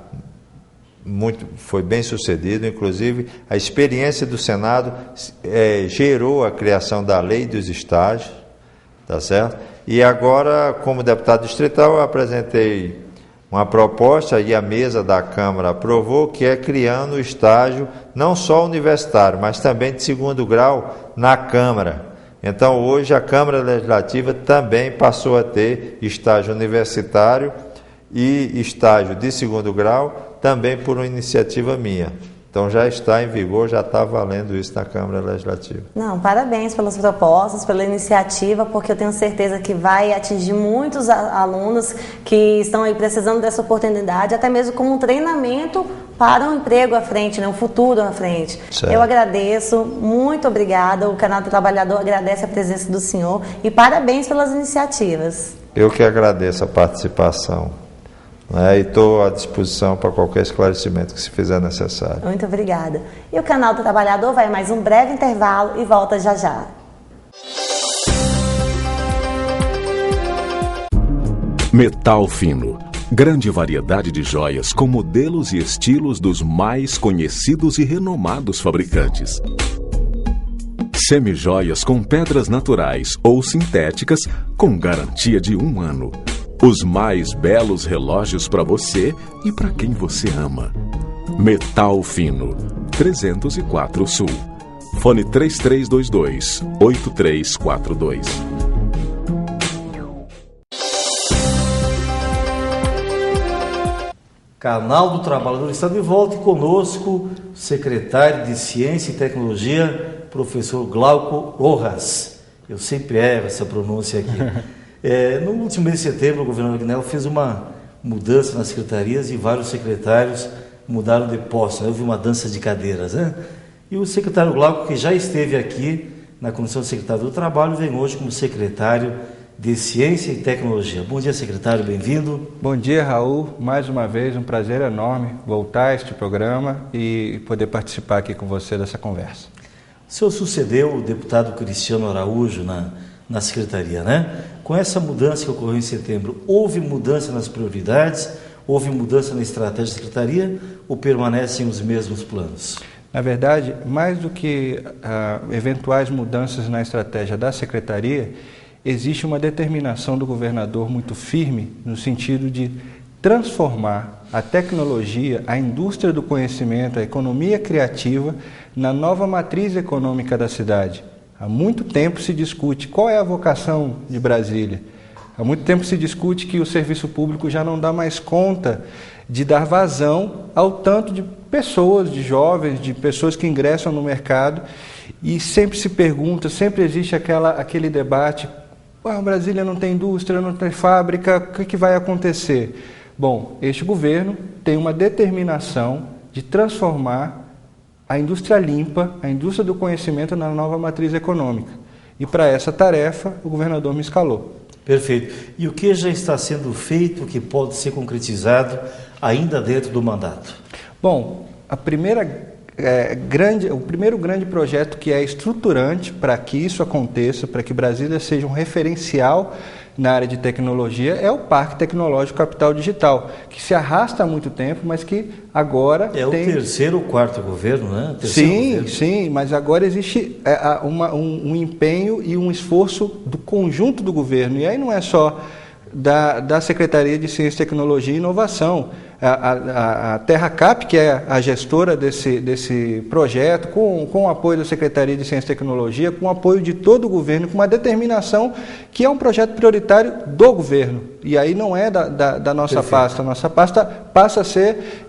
foi bem sucedido, inclusive a experiência do Senado gerou a criação da lei dos estágios, tá certo? E agora, como deputado distrital, eu apresentei uma proposta e a mesa da Câmara aprovou, que é criando o estágio não só universitário, mas também de segundo grau na Câmara. Então hoje a Câmara Legislativa também passou a ter estágio universitário e estágio de segundo grau, também por uma iniciativa minha. Então já está em vigor, já está valendo isso na Câmara Legislativa. Não, parabéns pelas propostas, pela iniciativa, porque eu tenho certeza que vai atingir muitos alunos que estão aí precisando dessa oportunidade, até mesmo como um treinamento para um emprego à frente, né, um futuro à frente. Certo. Eu agradeço, muito obrigada, o Canal do Trabalhador agradece a presença do senhor e parabéns pelas iniciativas. Eu que agradeço a participação. E estou à disposição para qualquer esclarecimento que se fizer necessário. Muito obrigada. E o Canal do Trabalhador vai mais um breve intervalo e volta já já. Metal Fino. Grande variedade de joias com modelos e estilos dos mais conhecidos e renomados fabricantes. Semijoias com pedras naturais ou sintéticas com garantia de 1 ano. Os mais belos relógios para você e para quem você ama. Metal Fino, 304 Sul. Fone 3322-8342. Canal do Trabalhador está de volta e conosco o secretário de Ciência e Tecnologia, professor Glauco Rojas. Eu sempre erro essa pronúncia aqui. No último mês de setembro, o governador Agnello fez uma mudança nas secretarias e vários secretários mudaram de posto. Houve uma dança de cadeiras, né? E o secretário Glauco, que já esteve aqui na Comissão de Secretário do Trabalho, vem hoje como secretário de Ciência e Tecnologia. Bom dia, secretário, bem-vindo. Bom dia, Raul. Mais uma vez, um prazer enorme voltar a este programa e poder participar aqui com você dessa conversa. O senhor sucedeu o deputado Cristiano Araújo na secretaria, né? Com essa mudança que ocorreu em setembro, houve mudança nas prioridades, houve mudança na estratégia da secretaria ou permanecem os mesmos planos? Na verdade, mais do que eventuais mudanças na estratégia da secretaria, existe uma determinação do governador muito firme no sentido de transformar a tecnologia, a indústria do conhecimento, a economia criativa na nova matriz econômica da cidade. Há muito tempo se discute qual é a vocação de Brasília. Há muito tempo se discute que o serviço público já não dá mais conta de dar vazão ao tanto de pessoas, de jovens, de pessoas que ingressam no mercado, e sempre se pergunta, sempre existe aquele debate: Brasília não tem indústria, não tem fábrica, o que vai acontecer? Bom, este governo tem uma determinação de transformar a indústria limpa, a indústria do conhecimento, na nova matriz econômica. E para essa tarefa, o governador me escalou. Perfeito. E o que já está sendo feito que pode ser concretizado ainda dentro do mandato? Bom, o primeiro grande projeto que é estruturante para que isso aconteça, para que Brasília seja um referencial na área de tecnologia, é o Parque Tecnológico Capital Digital, que se arrasta há muito tempo, mas que agora tem... É o terceiro ou quarto governo, né? Sim, mas agora existe um empenho e um esforço do conjunto do governo, e aí não é só da Secretaria de Ciência, Tecnologia e Inovação. A TerraCap, que é a gestora desse projeto, com o apoio da Secretaria de Ciência e Tecnologia, com o apoio de todo o governo, com uma determinação que é um projeto prioritário do governo. E aí não é da nossa pasta. A nossa pasta passa a ser...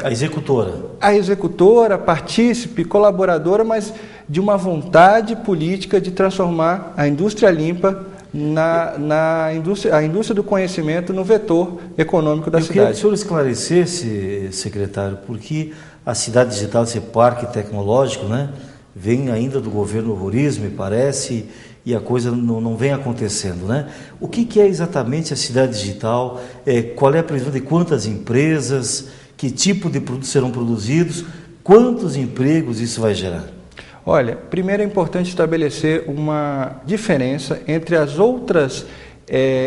a executora. A executora, partícipe, colaboradora, mas de uma vontade política de transformar a indústria limpa a indústria do conhecimento no vetor econômico da cidade. Eu queria que o senhor esclarecesse, secretário, porque a cidade digital, esse parque tecnológico, né, vem ainda do governo Roriz, me parece, e a coisa não vem acontecendo, né? O que é exatamente a cidade digital? Qual é a previsão de quantas empresas, que tipo de produtos serão produzidos, quantos empregos isso vai gerar? Olha, primeiro é importante estabelecer uma diferença entre as outras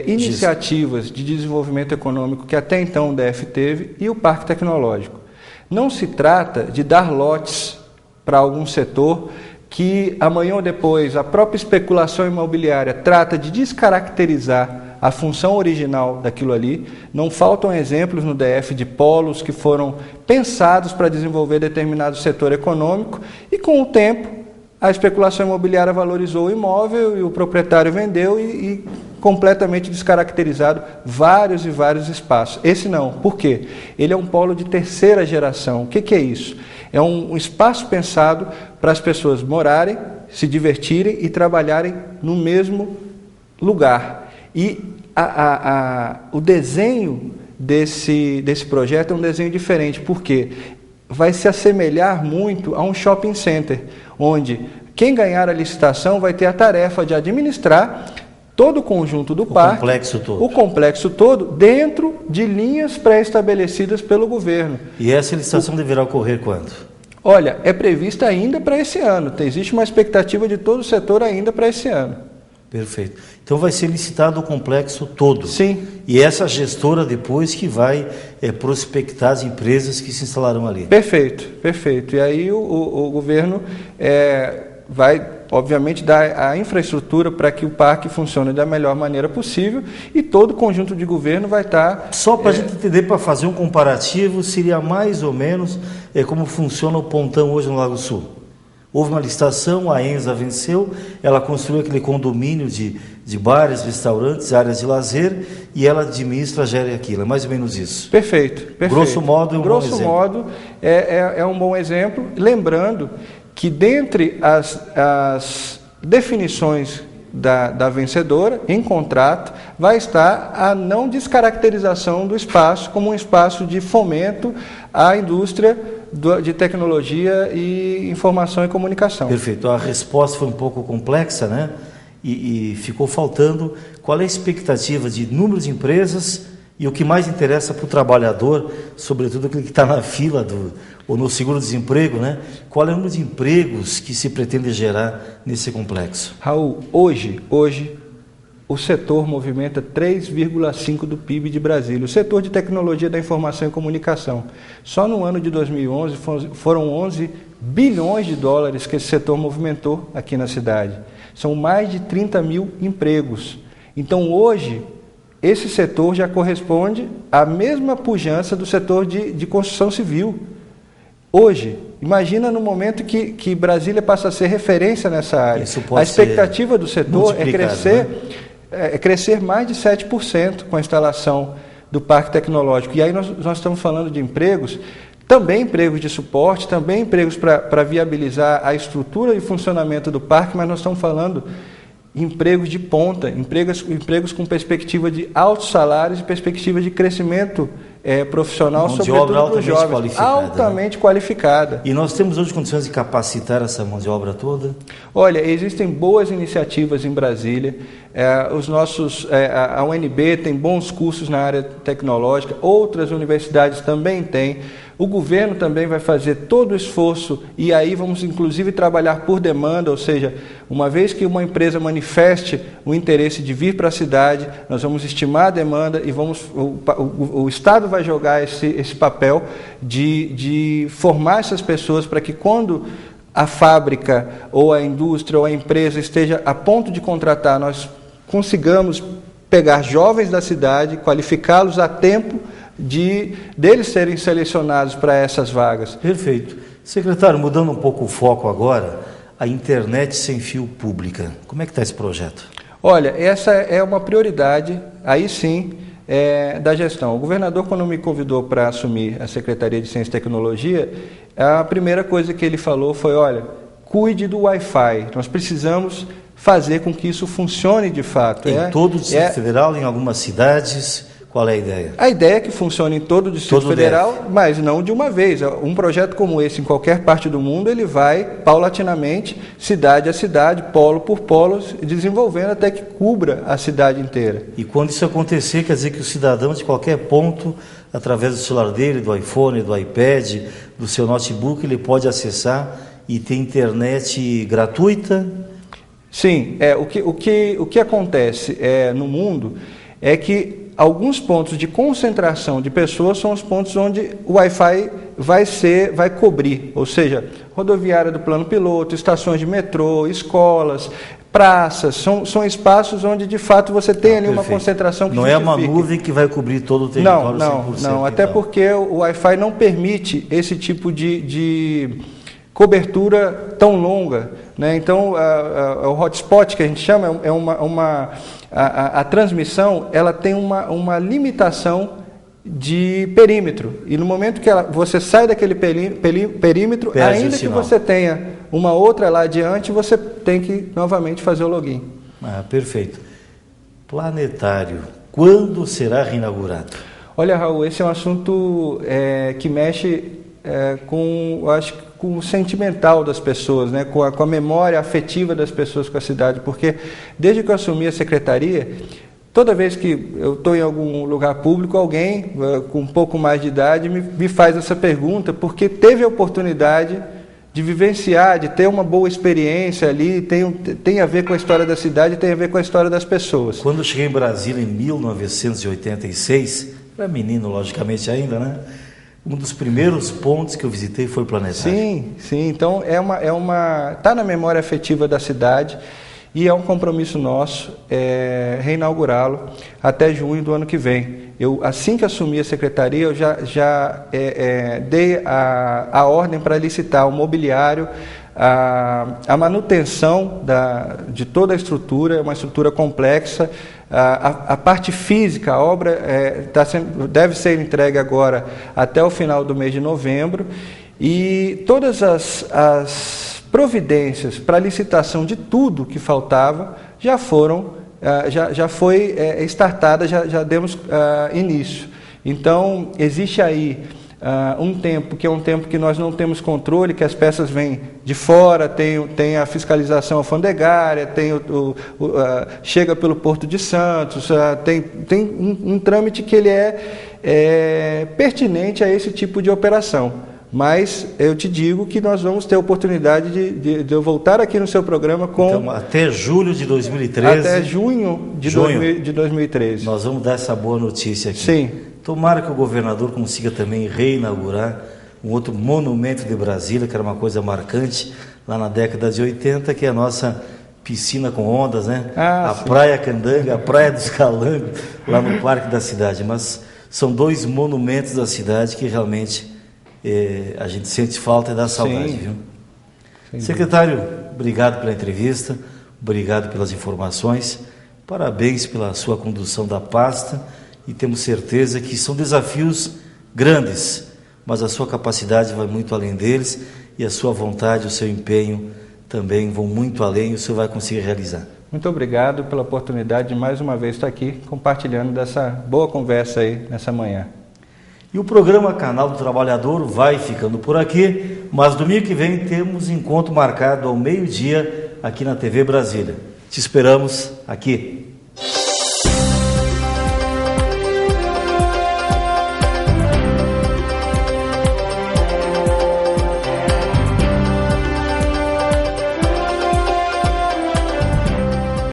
iniciativas de desenvolvimento econômico que até então o DF teve e o Parque Tecnológico. Não se trata de dar lotes para algum setor que amanhã ou depois a própria especulação imobiliária trata de descaracterizar a função original daquilo ali. Não faltam exemplos no DF de polos que foram pensados para desenvolver determinado setor econômico e, com o tempo, a especulação imobiliária valorizou o imóvel e o proprietário vendeu e completamente descaracterizado vários e vários espaços. Esse não. Por quê? Ele é um polo de terceira geração. O que é isso? É um espaço pensado para as pessoas morarem, se divertirem e trabalharem no mesmo lugar. E o desenho desse projeto é um desenho diferente, porque vai se assemelhar muito a um shopping center, onde quem ganhar a licitação vai ter a tarefa de administrar todo o conjunto do parque, o complexo todo, dentro de linhas pré-estabelecidas pelo governo. E essa licitação deverá ocorrer quando? Olha, é prevista ainda para esse ano. Existe uma expectativa de todo o setor ainda para esse ano. Perfeito. Então vai ser licitado o complexo todo. Sim. E essa gestora depois que vai prospectar as empresas que se instalarão ali. Perfeito. E aí o governo vai, obviamente, dar a infraestrutura para que o parque funcione da melhor maneira possível e todo o conjunto de governo vai estar... Só para a gente entender, para fazer um comparativo, seria mais ou menos como funciona o Pontão hoje no Lago Sul. Houve uma licitação, a Ensa venceu, ela construiu aquele condomínio de bares, restaurantes, áreas de lazer, e ela administra, gera aquilo. É mais ou menos isso. Perfeito. Grosso modo, é um bom exemplo. Grosso modo, é um bom exemplo. Lembrando que dentre as definições da vencedora, em contrato, vai estar a não descaracterização do espaço como um espaço de fomento à indústria de tecnologia e informação e comunicação. Perfeito. A resposta foi um pouco complexa, né? E ficou faltando qual é a expectativa de número de empresas e o que mais interessa para o trabalhador, sobretudo aquele que está na fila ou no seguro-desemprego, né? Qual é o número de empregos que se pretende gerar nesse complexo? Raul, hoje o setor movimenta 3,5% do PIB de Brasília. O setor de tecnologia da informação e comunicação. Só no ano de 2011 foram 11 bilhões de dólares que esse setor movimentou aqui na cidade. São mais de 30 mil empregos. Então, hoje, esse setor já corresponde à mesma pujança do setor de construção civil. Hoje, imagina no momento que Brasília passa a ser referência nessa área. A expectativa do setor é crescer... Né? crescer mais de 7% com a instalação do parque tecnológico. E aí nós estamos falando de empregos, também empregos de suporte, também empregos para viabilizar a estrutura e funcionamento do parque, mas nós estamos falando empregos de ponta, empregos com perspectiva de altos salários e perspectiva de crescimento profissional, sobretudo para os jovens, altamente qualificada. E nós temos hoje condições de capacitar essa mão de obra toda? Olha, existem boas iniciativas em Brasília, a UNB tem bons cursos na área tecnológica, outras universidades também têm. O governo também vai fazer todo o esforço e aí vamos inclusive trabalhar por demanda, ou seja, uma vez que uma empresa manifeste o interesse de vir para a cidade, nós vamos estimar a demanda e o Estado vai jogar esse papel de formar essas pessoas para que quando a fábrica ou a indústria ou a empresa esteja a ponto de contratar, nós consigamos pegar jovens da cidade, qualificá-los a tempo deles serem selecionados para essas vagas. Perfeito. Secretário, mudando um pouco o foco agora, a internet sem fio pública. Como é que está esse projeto? Olha, essa é uma prioridade, aí sim, da gestão. O governador, quando me convidou para assumir a Secretaria de Ciência e Tecnologia, a primeira coisa que ele falou foi, olha, cuide do Wi-Fi, nós precisamos fazer com que isso funcione de fato. Em todo o Distrito Federal, em algumas cidades... Qual é a ideia? A ideia é que funcione em todo o Distrito Federal, mas não de uma vez. Um projeto como esse, em qualquer parte do mundo, ele vai paulatinamente, cidade a cidade, polo por polo, desenvolvendo até que cubra a cidade inteira. E quando isso acontecer, quer dizer que o cidadão de qualquer ponto, através do celular dele, do iPhone, do iPad, do seu notebook, ele pode acessar e ter internet gratuita? Sim, o que acontece no mundo é que alguns pontos de concentração de pessoas são os pontos onde o Wi-Fi vai cobrir, ou seja, rodoviária do plano piloto, estações de metrô, escolas, praças, são espaços onde de fato você tem ali uma concentração que não justifique. É uma nuvem que vai cobrir todo o território 100%. Não, até porque o Wi-Fi não permite esse tipo de cobertura tão longa, né? Então, o hotspot que a gente chama a transmissão, ela tem uma limitação de perímetro, e no momento que você sai daquele perímetro, ainda que você tenha uma outra lá adiante, você tem que novamente fazer o login. Perfeito. Planetário, quando será reinaugurado? Olha, Raul, esse é um assunto que mexe com o sentimental das pessoas, né? com a memória afetiva das pessoas com a cidade, porque desde que eu assumi a secretaria, toda vez que eu estou em algum lugar público, alguém com um pouco mais de idade me faz essa pergunta, porque teve a oportunidade de vivenciar, de ter uma boa experiência ali, tem a ver com a história da cidade, tem a ver com a história das pessoas. Quando eu cheguei em Brasília em 1986, era menino logicamente ainda, né? Um dos primeiros pontos que eu visitei foi o Planetário. Sim. Então está na memória afetiva da cidade e é um compromisso nosso reinaugurá-lo até junho do ano que vem. Assim que assumi a secretaria, eu já dei a ordem para licitar o mobiliário, a manutenção de toda a estrutura, é uma estrutura complexa. A parte física, a obra deve ser entregue agora até o final do mês de novembro, e todas as providências para licitação de tudo que faltava já foi startada, já demos início. Então, existe aí um tempo que é um tempo que nós não temos controle, que as peças vêm de fora, tem a fiscalização alfandegária, chega pelo Porto de Santos, tem um trâmite que ele é pertinente a esse tipo de operação. Mas eu te digo que nós vamos ter a oportunidade de eu voltar aqui no seu programa com... Então, até julho de 2013... Até junho de 2013. Nós vamos dar essa boa notícia aqui. Sim. Tomara que o governador consiga também reinaugurar um outro monumento de Brasília, que era uma coisa marcante lá na década de 80, que é a nossa piscina com ondas, né? Sim. Praia Candanga, a Praia dos Calangos, lá no Parque da Cidade. Mas são dois monumentos da cidade que realmente a gente sente falta e dá saudade, viu? Secretário, obrigado pela entrevista, obrigado pelas informações. Parabéns pela sua condução da pasta e temos certeza que são desafios grandes, mas a sua capacidade vai muito além deles e a sua vontade, o seu empenho também vão muito além e o senhor vai conseguir realizar. Muito obrigado pela oportunidade de mais uma vez estar aqui compartilhando dessa boa conversa aí nessa manhã. E o programa Canal do Trabalhador vai ficando por aqui, mas domingo que vem temos encontro marcado ao meio-dia aqui na TV Brasília. Te esperamos aqui.